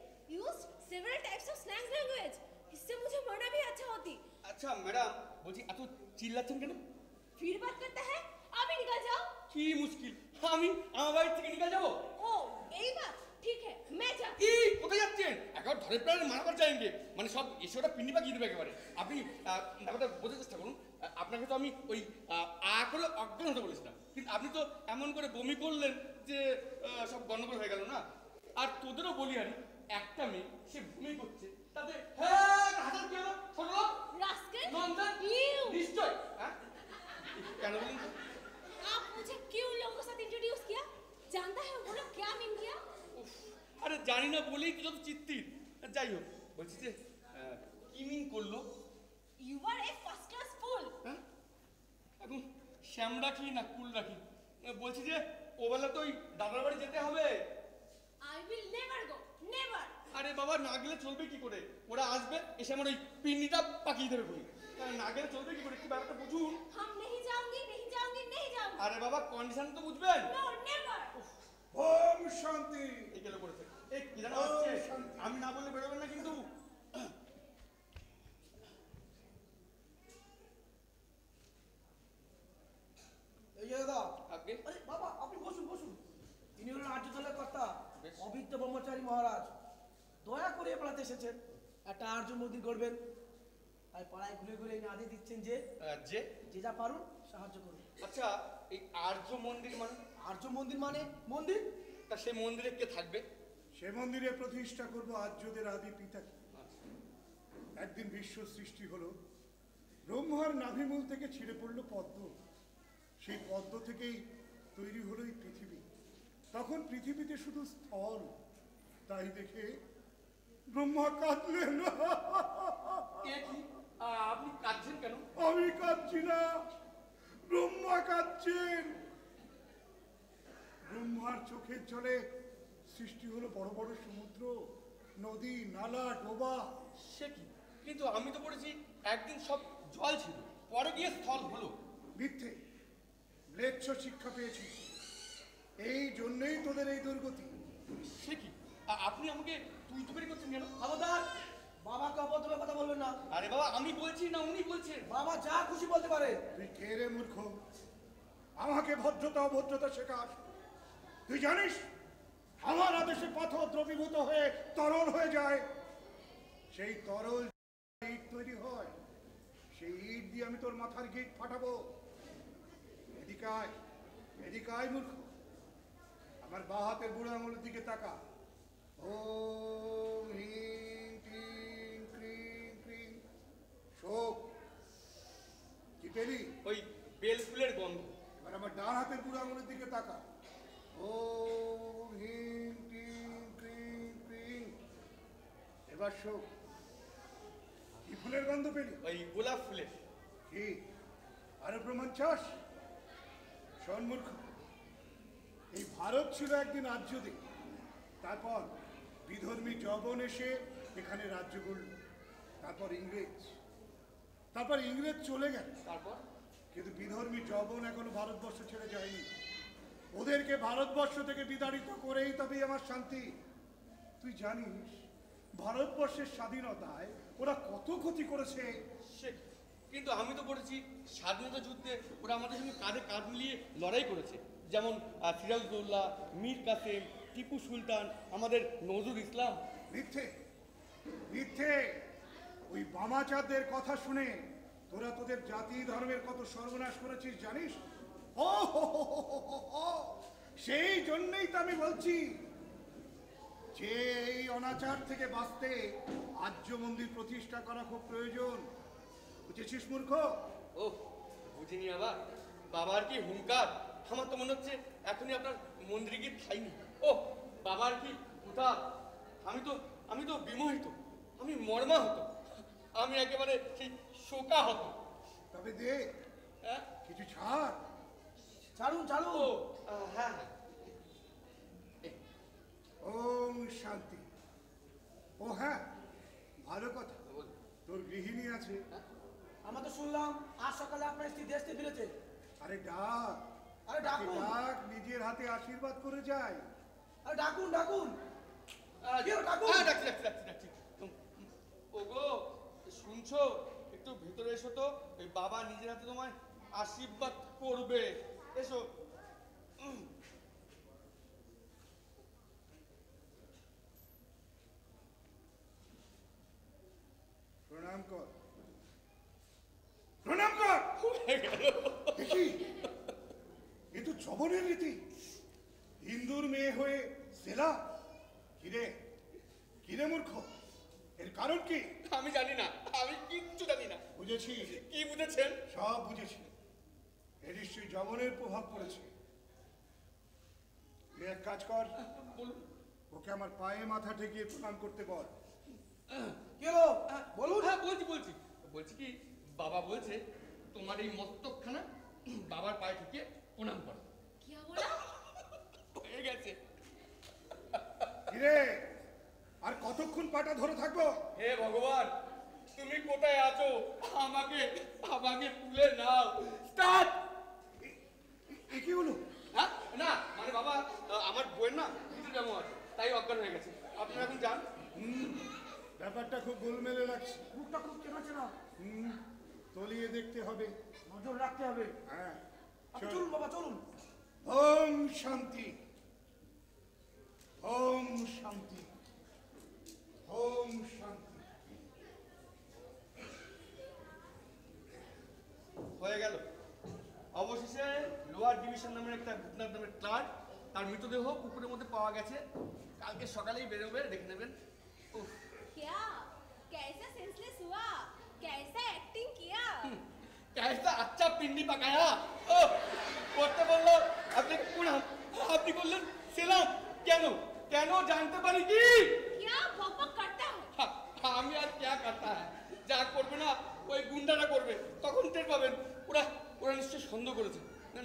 used several types of slang language. इससे मुझे मरना भी अच्छा होती. আচ্ছা ম্যাডাম, বলছি এত চিল্লাচ্ছেন কেন? फिर बात करता है. अभी निकल जाओ. কি মুশকিল, আমি আমার বাড়ি থেকে নিকাল যাবো? Oh, यही बात. ठीक है, मैं जाती কি কোথায় যাচ্ছেন? একবার ধরে প্রাণে মানা করে যাইঙ্গে, মানে সব এসে ওটা পিন্ডি পাকিয়ে দেবে একেবারে। আপনি ব্যাপারটা বোঝার চেষ্টা করুন। আপনাকে তো আমি ওই করে অজ্ঞান হতে বলেছিলাম, কিন্তু আপনি তো এমন করে বমি করলেন যে সব গন্ডগোল হয়ে গেল না। আর তোদেরও বলি আরে, একটা মেয়ে সে বমি করছে, তাতে হ্যাঁ হাজার কি হলো? ছোট লোক Rascal. Nandan You. নিশ্চয়। হ্যাঁ কেন বলুন তো? आप मुझे क्यों उन लोगों के साथ इंट्रोड्यूस किया? जानता है वो लोग क्या मीन किया? উফ, আরে জানি না বলেই তো যত চিত্তির। যাই হোক, বলছি যে কি মিন করলো? You are a first class fool. হ্যাঁ এখন শ্যাম রাখি না কুল রাখি? বলছি যে ওবেলা তো ওই দাদার বাড়ি যেতে হবে। I will never go. Never. আরে বাবা না গেলে চলবে কি করে? ওরা আসবে এসে আমার ওই পিন্ডিটা পাকিয়ে দেবে বলি। না গেলে চলবে কি করে? কি ব্যাপারটা বুঝুন। हम नहीं जाऊंगी, नहीं जाऊंगी, नहीं जाऊंगी. আরে বাবা কন্ডিশন তো বুঝবেন। No, never. ওম শান্তি। এই গেলে করেছে এই কি জানা হচ্ছে, আমি না বললে বেরোবেন না কিন্তু। এই যে দাদা, আগে আরে বাবা আপনি বসুন বসুন। ইনি হলেন আর্যতলের কর্তা বেশ। অভিজ্ঞ ব্রহ্মচারী মহারাজ। দয়া করে এ পাড়াতে এসেছেন, একটা আর্য মন্দির করবেন, তাই পাড়ায় ঘুরে ঘুরে ইনি আদেশ দিচ্ছেন যে যে যে যা পারুন সাহায্য করুন। আচ্ছা এই আর্য মন্দির মানে? আর্য মন্দির মানে মন্দির। তা সেই মন্দিরে কে থাকবে? সে মন্দিরে প্রতিষ্ঠা করব আর্যদের আদি পিতাকে। একদিন বিশ্ব সৃষ্টি হলো, ব্রহ্মার নাভিমূল থেকে ছিঁড়ে পড়লো পদ্ম, সেই পদ্ম থেকেই তৈরি হলো এই পৃথিবী। তখন পৃথিবীতে শুধু স্থল, তাই দেখে ব্রহ্মা কাঁদলেন। কে কি? আপনি কাঁদছেন কেন? আমি কাঁদছি না, ব্রহ্মা কাঁদছেন। ব্রহ্মার চোখের জলে সৃষ্টি হলো বড় বড় সমুদ্র, নদী, নালা, ডোবা। সে কি? কিন্তু আমি তো পড়েছি একদিন সব জল ছিল, পরে গিয়ে স্থল হলো। মিথ্যে, ম্লেচ্ছ শিক্ষা পেয়েছি, এই জন্যই তোদের এই দুর্গতি। সে কি? আপনি আমাকে তুই তো বেরি করছেন কেন? খবরদার, বাবাকে অপদ্রবে কথা বলবেন না। আরে বাবা আমি বলছি না উনি বলছেন। বাবা যা খুশি বলতে পারে। তুই কে রে মূর্খ, আমাকে ভদ্রতা অভদ্রতা শেখাস? তুই জানিস আমার আদেশে পাথর দ্রবীভূত হয়ে তরল হয়ে যায়, সেই তরল ইট তৈরি হয়, সেই ইট দিয়ে আমি তোর মাথার গিট ফাটাবো। এদিকে আয়, এদিকে আয় মূর্খ, আমার বাঁ হাতের বুড়ো আঙুলের দিকে তাকা। ওম হিং টিং ক্রিং ক্রিং। শোক, কি পেলি? ওই বেল ফুলের গন্ধ। এবার আমার ডান হাতের বুড়ো আঙুলের দিকে তাকা। ওম হিং টিং ক্রিং ক্রিং। এবার শোক, কি ফুলের গন্ধ পেলি? ওই গোলাপ ফুলের। কি আরো প্রমাণ চাস? শোন মূর্খ, এই ভারত ছিল একদিন আর্যদের, তারপর বিধর্মী যবন এসে এখানে রাজ্য গড়ল, তারপর ইংরেজ চলে গেল, তারপর কিন্তু বিধর্মী যবন এখনো ভারতবর্ষ ছেড়ে যায়নি। ওদেরকে ভারতবর্ষ থেকে বিতাড়িত করেই তবেই আমার শান্তি। তুই জানিস ভারতবর্ষের স্বাধীনতায় ওরা কত ক্ষতি করেছে। সে কিন্তু আমি তো পড়েছি স্বাধীনতা যুদ্ধে ওরা আমাদের সঙ্গে কাঁধে কাঁধ মিলিয়ে লড়াই করেছে, যেমন সিরাজউদ্দৌলা, মীর কাসেম, টিপু সুলতান, আমাদের নজরুল ইসলাম। মিথ্যে মিথ্যে, ওই বামাচারদের কথা শুনে তোরা তোদের জাতি ধর্মের কত সর্বনাশ করেছিস জানিস? ও হো হো হো হো হো হো। সেই জন্যই তো আমি বলছি যে এই অনাচার থেকে বাঁচতে আর্য মন্দির প্রতিষ্ঠা করা খুব প্রয়োজন। বুঝেছিস মূর্খ? ও বুঝিনি আবার, বাবার কি হুঙ্কার! আমার তো মনে হচ্ছে এখনই আপনার মন্দিরে গিয়ে ঠাই নেই। ও বাবার কি উঠা! আমি তো বিমোহিত, আমি মর্মাহত, আমি একেবারে সেই শোকা হতো। তবে দে হ্যাঁ কিছু ছাড়। ছাড়ুন ছাড়ুন। ও হ্যাঁ হ্যাঁ। ওম শান্তি। ও হ্যাঁ, ভালো কথা, তোর গৃহিণী আছে। আমরা তো শুনলাম আজ সকালে আপনার স্ত্রী দেশ থেকে ফিরেছে। আরে ডাক, আরে ডাকুন। ডাক, নিজের হাতে আশীর্বাদ করে যায়। আরে ডাকুন ডাকুন। কি হলো, ডাকুন। ডাকছি। ওগো শুনছো? একটু ভিতরে এসো তো, ওই বাবা নিজের হাতে তোমায় আশীর্বাদ করবে। এসো। প্রণাম কর, প্রণাম কর। দেখি এ তো জবনের রীতি। হিন্দুর মেয়ে হয়ে সেলা। কিরে কিরে মূর্খ, এর কারণ কি? আমি জানি না, আমি কিচ্ছু জানি না। বুঝেছি, কি বুঝেছেন? সব বুঝেছি। এর নিশ্চয়ই জবনের প্রভাব পড়েছে। তুই এক কাজ কর, বলুন। ওকে আমার পায়ে মাথা ঠেকিয়ে প্রণাম করতে বল। কি হলো বলুন। হ্যাঁ বলছি কি, বাবা বলছে তোমার এই মস্তকখানা বাবার পায়ে ঠেকিয়ে প্রণাম করো। क्या बोला? হয়ে গেছে। কিরে আর কতক্ষণ পাটা ধরে থাকবো? হে ভগবান, তুমি কোথায় আছো? আমাকে তুলে নাও। স্টার্ট। এ কি হলো? হ্যাঁ না মানে বাবা, আমার বইয়ের না কিছু কেমন আছে, তাই অজ্ঞান হয়ে গেছে। আপনারা এখন যান। ব্যাপারটা খুব গোলমেলে লাগছে। মুখটা খুব চেনা চেনা। তলিয়ে দেখতে হবে। নজর রাখতে হবে। হ্যাঁ আপনি চল। চলুন বাবা চলুন। ওম শান্তি, ওম শান্তি, ওম শান্তি। হয়ে গেল। অবশেষে লোয়ার ডিভিশন নামের একটা ভূতনাথ নামের ক্লার্ক, তার মৃতদেহ পুকুরের মধ্যে পাওয়া গেছে। কালকে সকালেই বেরোবে, দেখে নেবেন। উফ, क्या? कैसा सेंसलेस हुआ? कैसा एक्टिंग किया? कैसा अच्छा पिंडी पकाया। ও করতে বললো আপনি প্রণাম, আপনি বললেন সেলাম। কেন জানতে পারি কি? क्या बकबक करता है? আমি আর क्या करता है, যা করবে না ওই গুন্ডারা করবে, তখন টের পাবেন। ওরা নিশ্চয়ই সন্দেহ করেছে,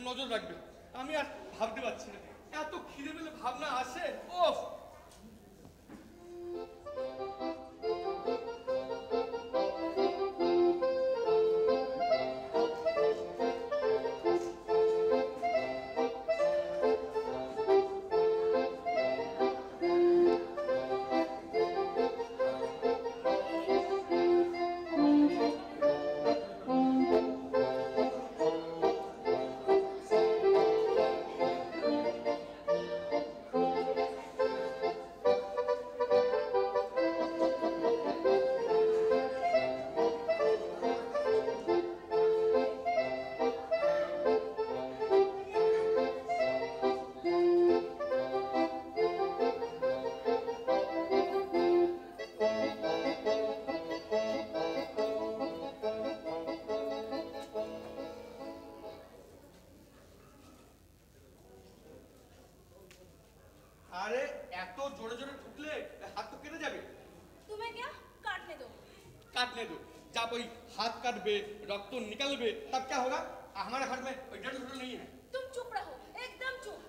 নজর রাখবে। আমি আর ভাবতে পারছি না, এত খিদে পেলে ভাবনা আসে। ও আরে এত জোরে জোরে ঠুকলে হাত তো কেটে যাবে। तुम्हें क्या? काटने दो। काटने दो, जब वही हाथ काटबे, रक्त निकलबे, तब क्या होगा? हमारे हाथ में ওই ডেটো नहीं है। तुम चुप रहो, एकदम चुप।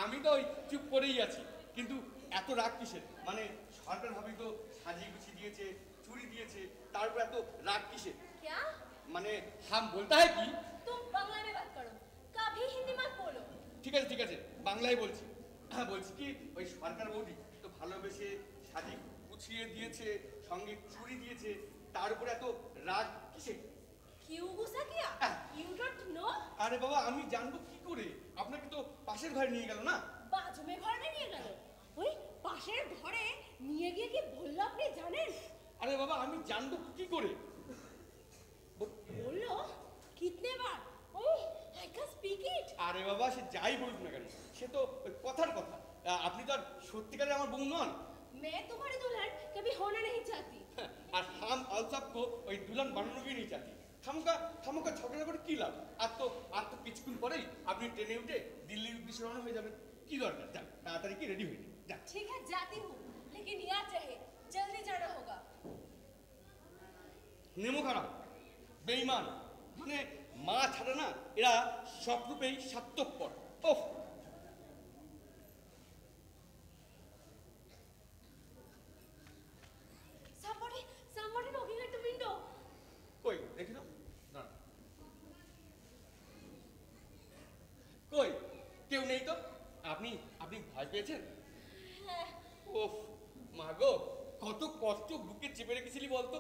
আমি তো ওই চুপ করেই আছি, কিন্তু এত রাগ কিসের? মানে সরকার ভাবি তো সাজিয়ে গুছিয়ে দিয়েছে, চুরি দিয়েছে, তারপর এত রাগ কিসের? क्या? মানে হাম বলতা है কি? तुम बांग्ला में बात करो, कभी हिंदी मत बोलो। ঠিক আছে বাংলায় বলছি। বলছি কি ওই সরকার বৌদি তো ভালোবেসে সাজিয়ে গুছিয়ে দিয়েছে, সঙ্গে চুড়ি দিয়েছে, তার উপরে এত রাগ কিসে? क्यों गुस्सा किया? You don't know? আরে বাবা, আমি জানবো কি করে? আপনাকে তো পাশের ঘরে নিয়ে গেল না? বাজু মে ঘর মে নিয়ে গেল। ওই পাশের ঘরে নিয়ে গিয়ে কি বললো আপনি জানেন? আরে বাবা, আমি জানবো কি করে? বললো কিতনে বার? ওহ, I can't speak it. আরে বাবা, সে যাই বলুক না কেন, সে তো ওই কথার কথা। আপনি তো আর সত্যিকারের আমার বউ নন। मैं तुम्हारी दुल्हन कभी होना नहीं चाहती। আর হাম আলসাবকো ওই দুলান বানানো भी नहीं चाहती। খামোকা ঝগড়া করে কি লাভ? আর তো কিছুক্ষণ পরেই আপনি ট্রেনে উঠে দিল্লির উদ্দেশ্যে রওনা হয়ে যাবেন। কি দরকার? যান তাড়াতাড়ি কি রেডি হয়ে নিন। যান। ठीक है जाती हूँ, लेकिन याद रहे जल्दी जाना होगा। নেমো খারাপ, বেঈমান, মানে মা ছাড়া না এরা সব রূপেই স্বার্থপর। ওহ, Somebody knocking at the window. কই দেখি তো। না, কই কেউ নেই তো। আপনি ভয় পেয়েছেন? হ্যাঁ। ওফ মা গো, কত কষ্ট বুকে চেপে রেখেছিলি বলতো।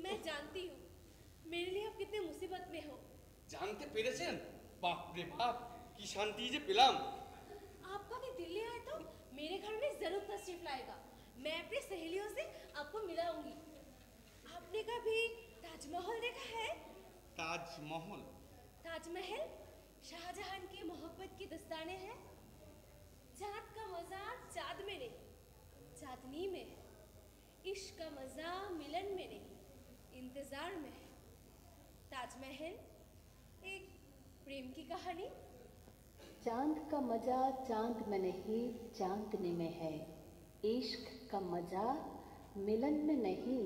मैं जानती हूँ मेरे लिए आप कितने मुसीबत में हो। জানতে পেরেছেন? বাপ রে বাপ, কি শান্তি যে পেলাম। आप कभी दिल्ली आए तो मेरे घर में जरूर तशरीफ लाएगा। मैं अपनी सहेलियों से आपको मिलाऊंगी। आपने कभी ताजमहल देखा है? ताजमहल? ताजमहल शाहजहां की मोहब्बत की दस्ताने हैं। चाँद का मजा चाँद में नहीं, चांदनी में है। इश्क का मजा मिलन में नहीं, इंतजार में है। ताजमहल एक प्रेम की कहानी। चांद का मजा चांद में नहीं, चांदनी में है। इश्क का मजा मिलन में नहीं,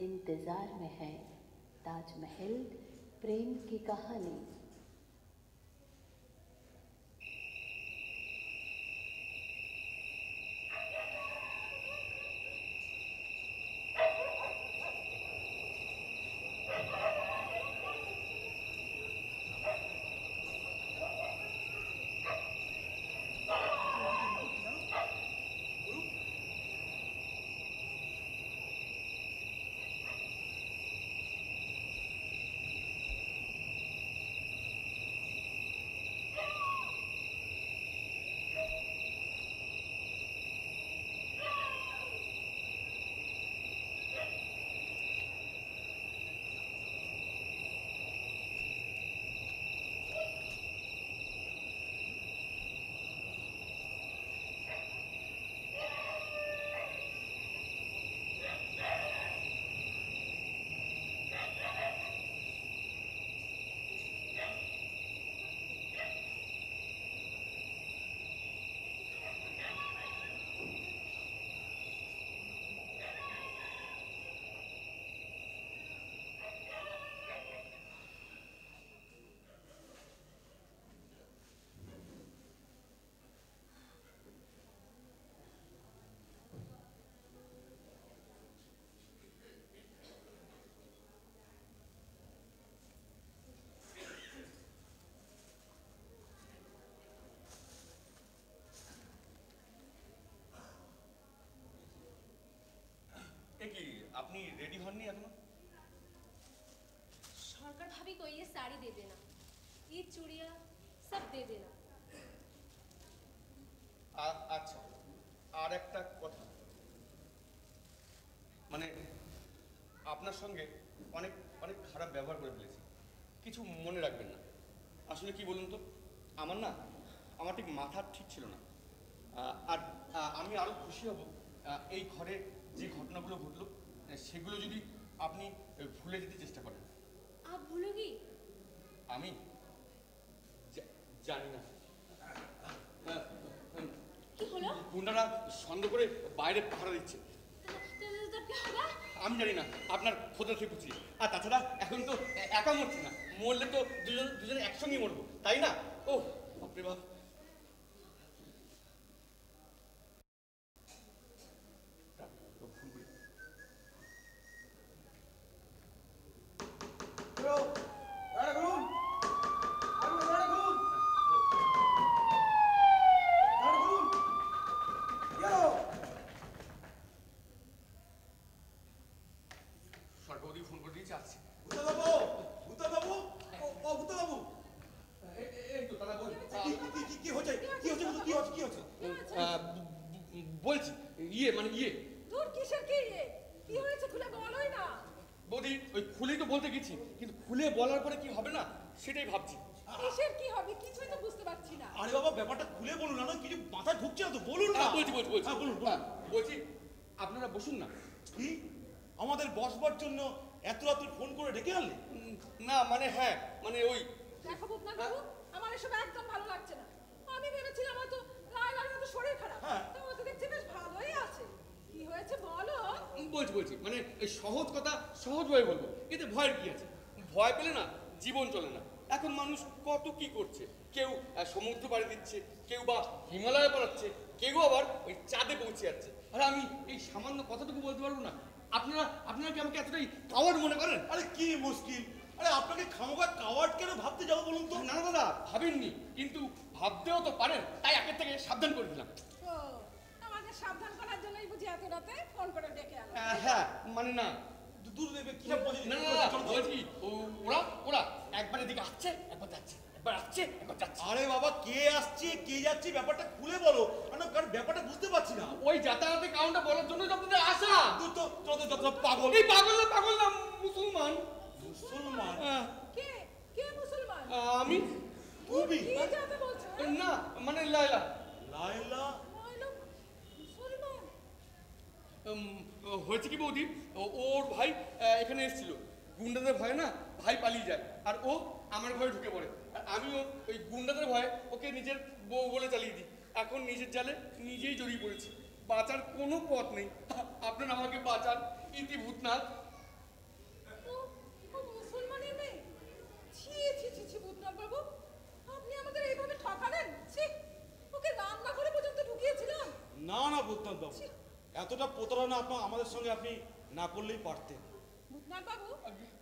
इंतजार में है। ताजमहल प्रेम की कहानी। কি আপনি রেডি হননি এখনো? सरकार भाभी को ये साड़ी दे देना, ये चूड़ियाँ सब दे देना। আচ্ছা, আর একটা কথা, মানে আপনার সঙ্গে অনেক অনেক খারাপ ব্যবহার করে ফেলেছি, কিছু মনে রাখবেন না। আসলে কি বলুন তো, আমার ঠিক মাথা ঠিক ছিল না। আর আমি আরো খুশি হব এই ঘরে যে ঘটনাগুলো ঘটলো সেগুলো যদি আপনি ভুলে যেতে চেষ্টা করেন। आप भूलोगी? আমি জানি না। কি হলো? গুন্ডারা সন্দেহ করে বাইরে পাহারা দিচ্ছে। तब क्या होगा? আমি জানি না, আপনার খোঁজা সে খুঁজছি। আর তাছাড়া এখন তো একা মরছি না, মরলে তো দুজনে একসঙ্গেই মরবো, তাই না? ও বাপরে বাপ। পিছে আসছে। ভূতবাবু, ভূতবাবু, ও ভূতবাবু, এই তো দাদা বল। কি হচ্ছে? কি হচ্ছে? কি হচ্ছে? কি হচ্ছে? বলছি মানে তোর কিসের কি রে? কি হয়েছে খুলে বলোই না। বৌদি ওই খুলেই তো বলতে গেছি, কিন্তু খুলে বলার পরে কি হবে না সেটাই ভাবছি। কিসের কি হবে কিছুই তো বুঝতে পারছি না। আরে বাবা, ব্যাপারটা খুলে বলুন না, কিছু মাথায় ঢুকছে না তো, বলুন না। বলছি হ্যাঁ, বলুন। বলছি আপনারা বসুন না। কি আমাদের বসবার জন্য এত রাত্রে ফোন করে ডেকে আনলে? না মানে হ্যাঁ মানে ওই দেখো ভূতনাথ বাবু, আমার এসব একদম ভালো লাগছে না। আমি ভেবেছিলাম হয়তো লাইলার মতো শরীর খারাপ, হ্যাঁ। তো ও তো দেখছি বেশ ভালোই আছে। কি হয়েছে বলো? বলছি মানে এই সহজ কথা সহজভাবে বলবো, এতে ভয়ের কি আছে? ভয় পেলে না জীবন চলে না। এখন মানুষ কত কি করছে, কেউ সমুদ্র পাড়ি দিচ্ছে, কেউ বা হিমালয়ে পালাচ্ছে, কেউ আবার ওই চাঁদে পৌঁছে যাচ্ছে। আর আমি এই সামান্য কথাটুকু বলতে পারবো না? আপনারা কি আমাকে এতটাই কাওয়ার্ড মনে করেন? আরে কি মুশকিল, আরে আপনাকে খামোখা কাওয়ার্ড কেন ভাবতে যাবো বলুন তো? না দাদা ভাবেননি, কিন্তু ভাবতেও তো পারেন, তাই আগের থেকে সাবধান করে দিলাম। ও, আমাকে সাবধান করার জন্যই বুঝি এত রাতে ফোন করে ডেকে আনো। হ্যাঁ মানে না দূর দেবে কি সব বলছি? না বলছি ওরা একবার এদিকে আসছে একবার যাচ্ছে, একবার আসছে একবার যাচ্ছে। আরে বাবা, কে আসছে কে যাচ্ছে ব্যাপারটা খুলে বলো, কারণ ব্যাপারটা বুঝতে পারছি না। ওই যাতায়াতের কারণটা বলার জন্য আপনাদের আশা। দূর তো, যত পাগল। এই পাগল না মুসলমান। মুসলমান? কে কে মুসলমান? আমি তুমি? কি যাতে বলছো? না মানে লায়লা। লায়লা? লায়লা মুসলমান? হয়েছে কি বৌদি, ওর ভাই এখানে এসেছিল, গুন্ডাদের ভয়ে না ভাই পালিয়ে যায়, আর ও আমার ঘরে ঢুকে পড়ে। আর আমিও ওই গুন্ডাদের ভয়ে ওকে নিজের বউ বলে চালিয়ে দিই। এখন নিজের জালে নিজেই জড়িয়ে পড়েছি, বাঁচার কোনো পথ নেই। আপনারা আমাকে বাঁচান, ইতি ভূতনাথ। ও মুসলমানের মেয়ে? ছি ভূতনাথ বাবু, আপনি আমাদের এইভাবে ঠকালেন? ছি, ওকে রান্না করে পর্যন্ত ঢুকিয়েছিলাম। না ভূতনাথ বাবু, এতটা প্রতারণা আমাদের সঙ্গে আপনি না করলেই পারতেন। ভূতনাথ বাবু,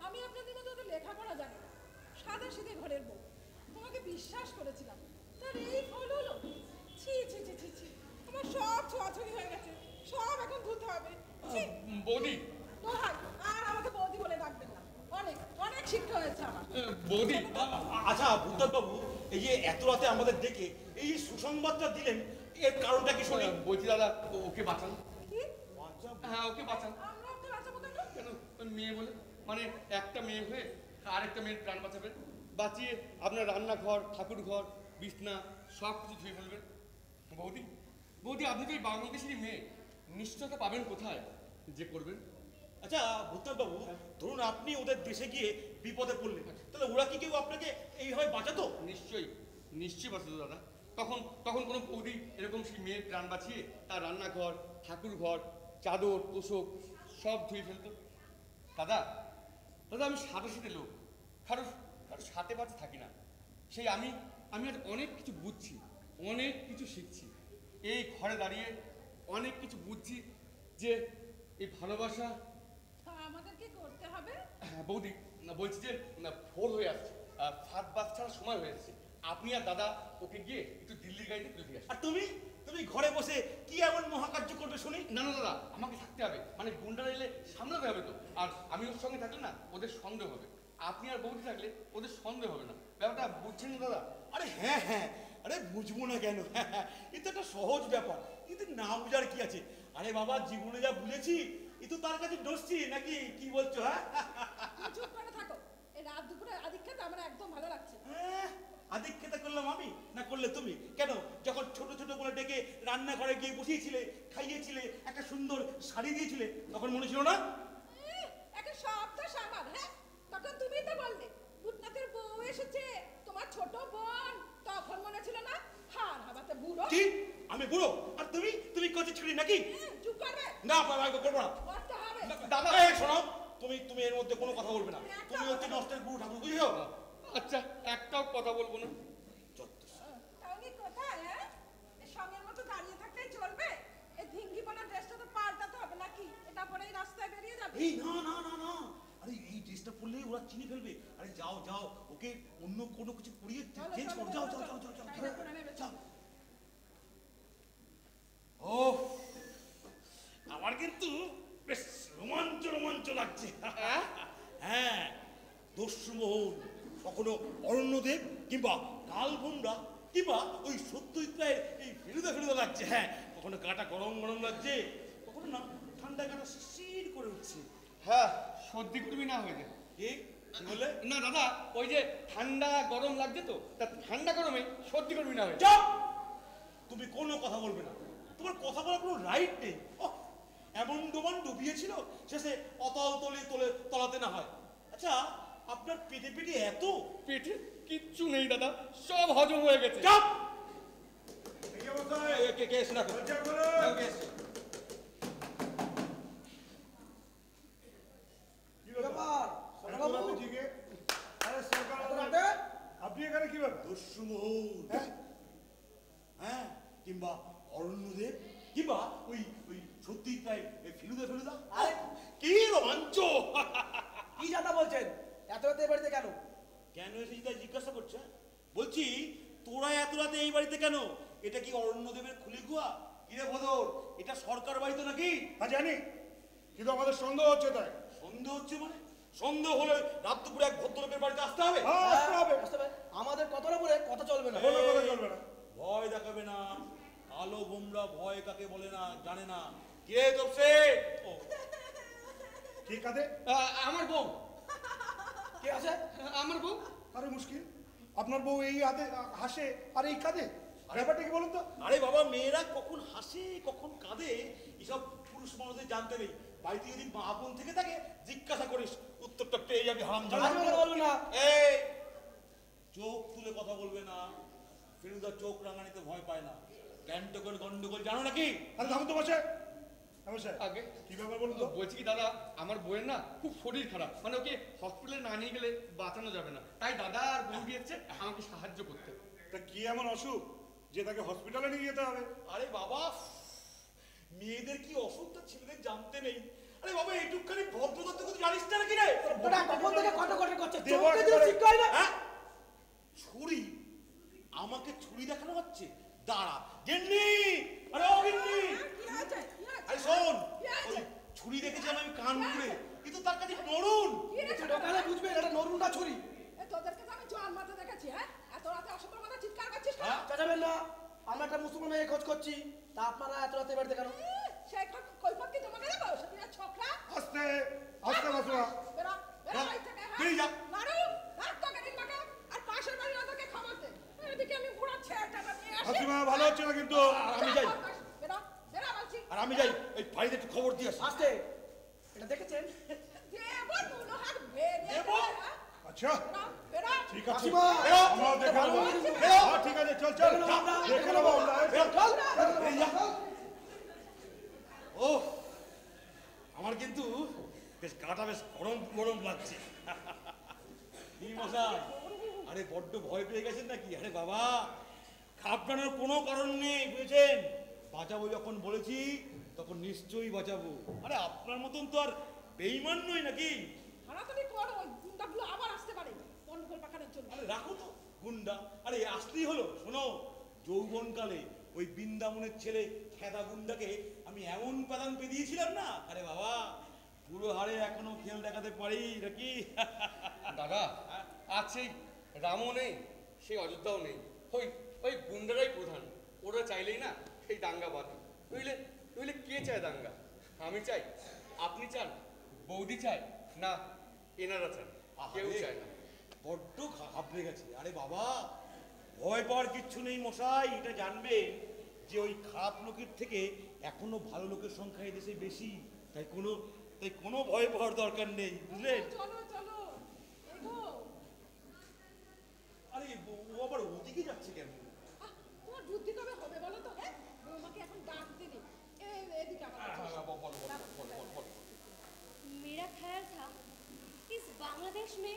আমি আপনাদের মতো অত লেখাপড়া জানি না, সাদা সিধে ঘরের বউ। তোমাকে বিশ্বাস করেছিলাম, তার এই ফল হলো। ছি আমার সব ছোঁয়াছুঁয়ি হয়ে গেছে, সব এখন ধুতে হবে। ছি, বৌদি দোহাই, আর আমাকে বৌদি বলে ডাকবেন না। অনেক শিক্ষা হয়েছে আমার। বৌদি আচ্ছা ভূতনাথ বাবু, এই যে এত রাতে আমাদের ডেকে এই যে সুসংবাদটা দিলেন, এর কারণটা কি শুনি? বলছি দাদা ওকে বাঁচান। কি? হ্যাঁ ওকে বাঁচান। আমরা ওকে বাঁচাবো কেন? কেন? মেয়ে বলে মানে একটা মেয়ে হয়ে আরেকটা মেয়ের প্রাণ বাঁচাবেন, বাঁচিয়ে আপনার রান্নাঘর, ঠাকুর ঘর, বিছনা সব কিছু ধুয়ে ফেলবেন। বৌদি আপনি তো এই বাংলাদেশেরই মেয়ে, নিশ্চয়তা পাবেন কোথায় যে করবেন? আচ্ছা ভূতনাথ বাবু, ধরুন আপনি ওদের দেশে গিয়ে বিপদে পড়লেন, তাহলে ওরা কি কেউ আপনাকে এইভাবে বাঁচাতো? নিশ্চয়ই বাঁচাতো দাদা। তখন কোনো বৌদি এরকম সেই মেয়ের প্রাণ বাঁচিয়ে তার রান্নাঘর, ঠাকুর ঘর, চাদর, তোষক সব ধুয়ে ফেলতো। দাদা আমি সাথে লোক, কারোর সাথে পাশে থাকি না। সেই আমি আজ অনেক কিছু বুঝছি, অনেক কিছু শিখছি। এই ঘরে দাঁড়িয়ে অনেক কিছু বুঝছি যে এই ভালোবাসা। আমাদের কি করতে হবে? বৌদি বলছি যে ভোর হয়ে আসছে, ফাঁদ বাস ছাড়ার সময় হয়ে আসছে। আপনি আর দাদা ওকে গিয়ে একটু দিল্লির গাড়িতে তুলে দিয়ে আসুন। আর তুমি ঘরে বসে কি এমন মহাকার্য করবে শুনি? না দাদা, আমাকে থাকতে হবে, মানে গুন্ডারা এলে সামলাতে হবে তো। আর আমি ওর সঙ্গে থাকলে না ওদের সন্দেহ হবে, আপনি আর বৌদি থাকলে ওদের সন্দেহ হবে না। ব্যাপারটা বুঝছেন না দাদা? আরে হ্যাঁ, আরে বুঝবো না কেন? এটা একটা সহজ ব্যাপার, কিন্তু না বুঝার কি আছে? আরে বাবা, জীবনে যা বুঝেছি এ তো তার কাছে দোষছি নাকি? কি বলছো? হ্যাঁ, চুপ করে থাকো। এই রাত দুপুরে আদিক খেতে আমার একদম ভালো লাগছে না। আদিক্ষেতা করলাম আমি না করলে তুমি? কেন, যখন ছোট বলে ডেকে রান্নাঘরে গিয়ে বসিয়েছিলে, খাইয়েছিলে, একটা সুন্দর শাড়ি দিয়েছিলে, তখন মনে ছিল না? একটা সপ্তাহ সামাল, হ্যাঁ, তখন তুমিই তো বললে ভূতনাথের বউ এসেছে, তোমার ছোট বোন, তখন মনে ছিল না? হার হাবাতে বুড়ো। কি আমি বুড়ো আর তুমি কচি ছুরি নাকি? চুপ করবে না বাবা, করবো না। করতে হবে। দাদা শোনো, তুমি এর মধ্যে কোনো কথা বলবে না। তুমি হচ্ছে নষ্টের গুরু ঠাকুর, বুঝছো? আচ্ছা একটাও কথা বলবো না। তাহলে কোথায়? হ্যাঁ, এই সঙ্গের মতো দাঁড়িয়ে থাকলেই চলবে? এই ভিঙ্গি পনা ড্রেসটা তো পাল্টাতে হবে নাকি? এটা পরেই রাস্তায় বেরিয়ে যাবে। এই না, আরে এই ড্রেসটা পরলে ওরা চিনে ফেলবে। আরে যাও ওকে অন্য কোনো কিছু পরিয়ে চেঞ্জ করো। যাও ও, আমার কিন্তু বেশ রোমাঞ্চ লাগছে। হ্যাঁ, দস্যুমোহন, কখনো অরণ্যদেব কিংবা কালভোমরা কিংবা ওই সত্যজিৎ রায়ের এই ফেলুদা ফেলুদা লাগছে। হ্যাঁ, কখনো গাটা গরম গরম লাগছে, কখনো না ঠান্ডা গাটা শির করে উঠছে। হ্যাঁ, সর্দি করবি না হয়ে যায়। কি বলে? না দাদা, ওই যে ঠান্ডা গরম লাগছে তো, তা ঠান্ডা গরমে সর্দি করবি না হয়ে যায়। চুপ! তুমি কোনো কথা বলবে না, তোমার কথা বলার কোনো রাইট নেই। এমন ডোমান ডুবিয়েছিল শেষে অতল তলে তলে তলাতে না হয়। আচ্ছা, আপনার পেটে পেটে এত? পেটে কিচ্ছু নেই দাদা, সব হজম হয়ে গেছে। চাপ! এই অবস্থায় কে এসে রাখো? লজ্জা করো। কে এসে? কি ব্যাপার? ব্যাপার? এত রাতে জিগে? আরে সরকার, এত রাতে? আপনি এখানে কি ব্যাপার? দস্যুমোহন, হ্যাঁ? হ্যাঁ, কিংবা অরণ্যদেব কিংবা ওই ওই সত্যজিৎ রায়ের এই ফেলুদা ফেলুদা। আরে, কি রোমাঞ্চ! কি জানা বলছেন? এত রাতে এ বাড়িতে কেন? কেন এসেছি তাই জিজ্ঞাসা করছে? বলছি, তোরা এত রাতে এই বাড়িতে কেন? এটা কি অরণ্যদেবের খুলি গুয়া? কিরে ভদর, এটা সরকার বাড়ি তো নাকি? হ্যাঁ জানি, কিন্তু আমাদের সন্দেহ হচ্ছে তাই। সন্দেহ হচ্ছে মানে? সন্দেহ হলে রাত দুপুরে এক ভদ্রলোকের বাড়িতে আসতে হবে? হ্যাঁ, আসতে হবে। আসতে হবে। আমাদের কথার উপরে কথা চলবে না। কোনো কথা চলবে না। ভয় দেখাবে না। কালো বোমরা ভয় কাকে বলে না জানে না। কে তোপসে? ও, কি কাঁদে? আমার বউ, কে আছে? আমার বউ। আরে মুশকিল, আপনার বউ এই হাসে আর এই কাঁদে, ব্যাপারটা কি বলুন তো? আরে বাবা, মেয়েরা কখন হাসে কখন কাঁদে এসব পুরুষ মানুষদের জানতে নেই। বাড়িতে যদি মা বোন থেকে থাকে জিজ্ঞাসা করিস, উত্তরটা পেয়ে যাবি হারামজাদা। আজে বাজে বলবেন না। এই, চোখ তুলে কথা বলবে না। ফেলুদা চোখ রাঙানিতে ভয় পায় না। ক্যান্টকল গন্ডগোল জানো নাকি? আরে থামুন তো বসে। বসে আগে কি ব্যাপার বলুন তো? বলছি কি দাদা, আমার বউয়ের না খুব শরীর খারাপ, মানে ওকে হসপিটালে না নিয়ে গেলে বাঁচানো যাবে না, তাই দাদা আর বউ দিয়েছে আমাকে সাহায্য করতে। তা কি এমন অসুখ যে তাকে হসপিটালে নিয়ে যেতে হবে? আরে বাবা, মেয়েদের কি অসুখটা ছেলেদের জানতে নেই। আরে বাবা, এইটুকখানি ভদ্রতা তো কিছু জানিস না নাকি রে? ওটা কখন থেকে কটকটি করছে? দেবো চোখে দিয়ে একেবারে। শিক্ষা হয় না? হ্যাঁ? ছুরি? আমাকে ছুরি দেখানো হচ্ছে? দাঁড়া গিন্নি! আরে ও গিন্নি! কি হয়েছে? কি হয়েছে? আরে শোন, কি হয়েছে? ওই ছুরি দেখেছিলাম আমি কান ঘুরে, কিন্তু তার কাছে নড়ুন। কি হয়েছে? একটু ঢোকালে বুঝবে এটা নরুনটা ছুরি। এ, তোদেরকে তো আমি জন্মাতে দেখেছি, হ্যাঁ? এত রাতে অসুখের মতো চিৎকার করছিস কেন? হ্যাঁ? চাচাবেন না, আমরা একটা মুসলমান মেয়ে খোঁজ করছি, তা আপনারা এত রাতে এ বাড়িতে কেন? সেই কৈফত কি তোমাকে দেবো? সেদিনের ছোকরা? আস্তে আস্তে বসো। বেরো, বেরো বাড়ি থেকে, হ্যাঁ? বেরিয়ে যা। নাড়ু, রাখ তোকে দিনটাকে, আর পাশের বাড়ির ওদেরকে খবর দে। এদিকে আমি বুড়ো ছেলেটাকে নিয়ে আসি। হাসিমা ভালো হচ্ছে না কিন্তু। আমি যাই। বেরো, বেরো বলছি। আর আমি যাই এই বাড়িতে একটু খবর দিয়ে আসি। আসতে, এটা দেখেছেন? দেবো দুনো হাত বেরিয়ে দেবো? দে, হ্যাঁ? আচ্ছা বেরো, বেরো। ঠিক আছে, হাসিমা, আমরা দেখে ভালো নেবো। হয়েছে। হ্যাঁ, ঠিক আছে, চল চল দেখে নেবো আমরা, দেখে নেবো আমরা। বেরো। চল, বেরিয়ে যা। ও, আমার কিন্তু বেশ গাটা বেশ গরম গরম লাগছে। কি মশাই, আরে বড্ড ভয় পেয়ে গেছেন নাকি? আরে বাবা, ঘাবড়ানোর কোনো কারণ নেই, বুঝেছেন? বাঁচাবো যখন বলেছি তখন নিশ্চয়ই বাঁচাবো। আরে আপনার মতন তো আর বেঈমান নই নাকি? হারাতারি করো, ওই গুন্ডাগুলো আবার আসতে পারে গন্ডগোল পাকানোর জন্য। আরে রাখো তো গুন্ডা। আরে আসলেই হলো। শোনো, যৌবনকালে ওই বৃন্দাবনের ছেলে খেদা গুন্ডাকে আমি এমন প্যাদান পেদিয়েছিলাম না, আরে বাবা, পুরো হারে এখনো খেল দেখাতে পারি নাকি? দাদা, আজ সেই রামও নেই, সেই অযোধ্যাও নেই, ওই ওই গুন্ডারাই প্রধান। ওরা চাইলেই না সেই দাঙ্গা বাঁধে। বুঝলে বুঝলে, কে চায় দাঙ্গা? আমি চাই, আপনি চান, বৌদি চায় না, এনারা চান, কেউ আরে, চায় না। বড্ড ঘাবড়ে গেছে। আরে বাবা, ভয় পাওয়ার কিচ্ছু নেই মশাই। এটা জানবেন যে ওই খারাপ লোকের থেকে এখনো ভালো লোকের সংখ্যা এই দেশে বেশি। তাই কোনো ভয় পাওয়ার দরকার নেই, বুঝলেন? চলো চলো, এগো। আরে ও আবার ওদিকে যাচ্ছে কেন? আহ, তোমার বুদ্ধি কবে হবে বলো তো, হ্যাঁ? বৌমাকে এখন ডাক দিনি। এদিকে আমার কাছে। मेरा ख्याल था इस बांग्लादेश में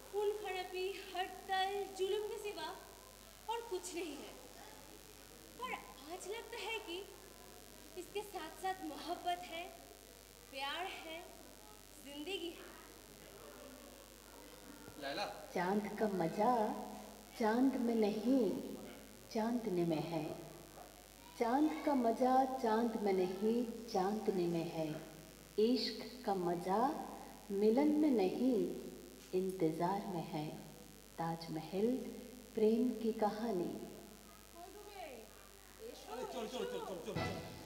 खून खराबी, हड़ताल, जुल्म के सिवा और कुछ नहीं है, पर आज लगता है कि इसके साथ साथ मोहब्बत है, प्यार है, जिंदगी है। লাইলা, चांद का मजा चांद में नहीं चांदनी में है। चांद का मजा चांद में नहीं चांदनी में है। इश्क का मजा मिलन में नहीं इंतजार में है ताजमहल प्रेम की कहानी কই তুমি? এসো, চল চল চল চল চল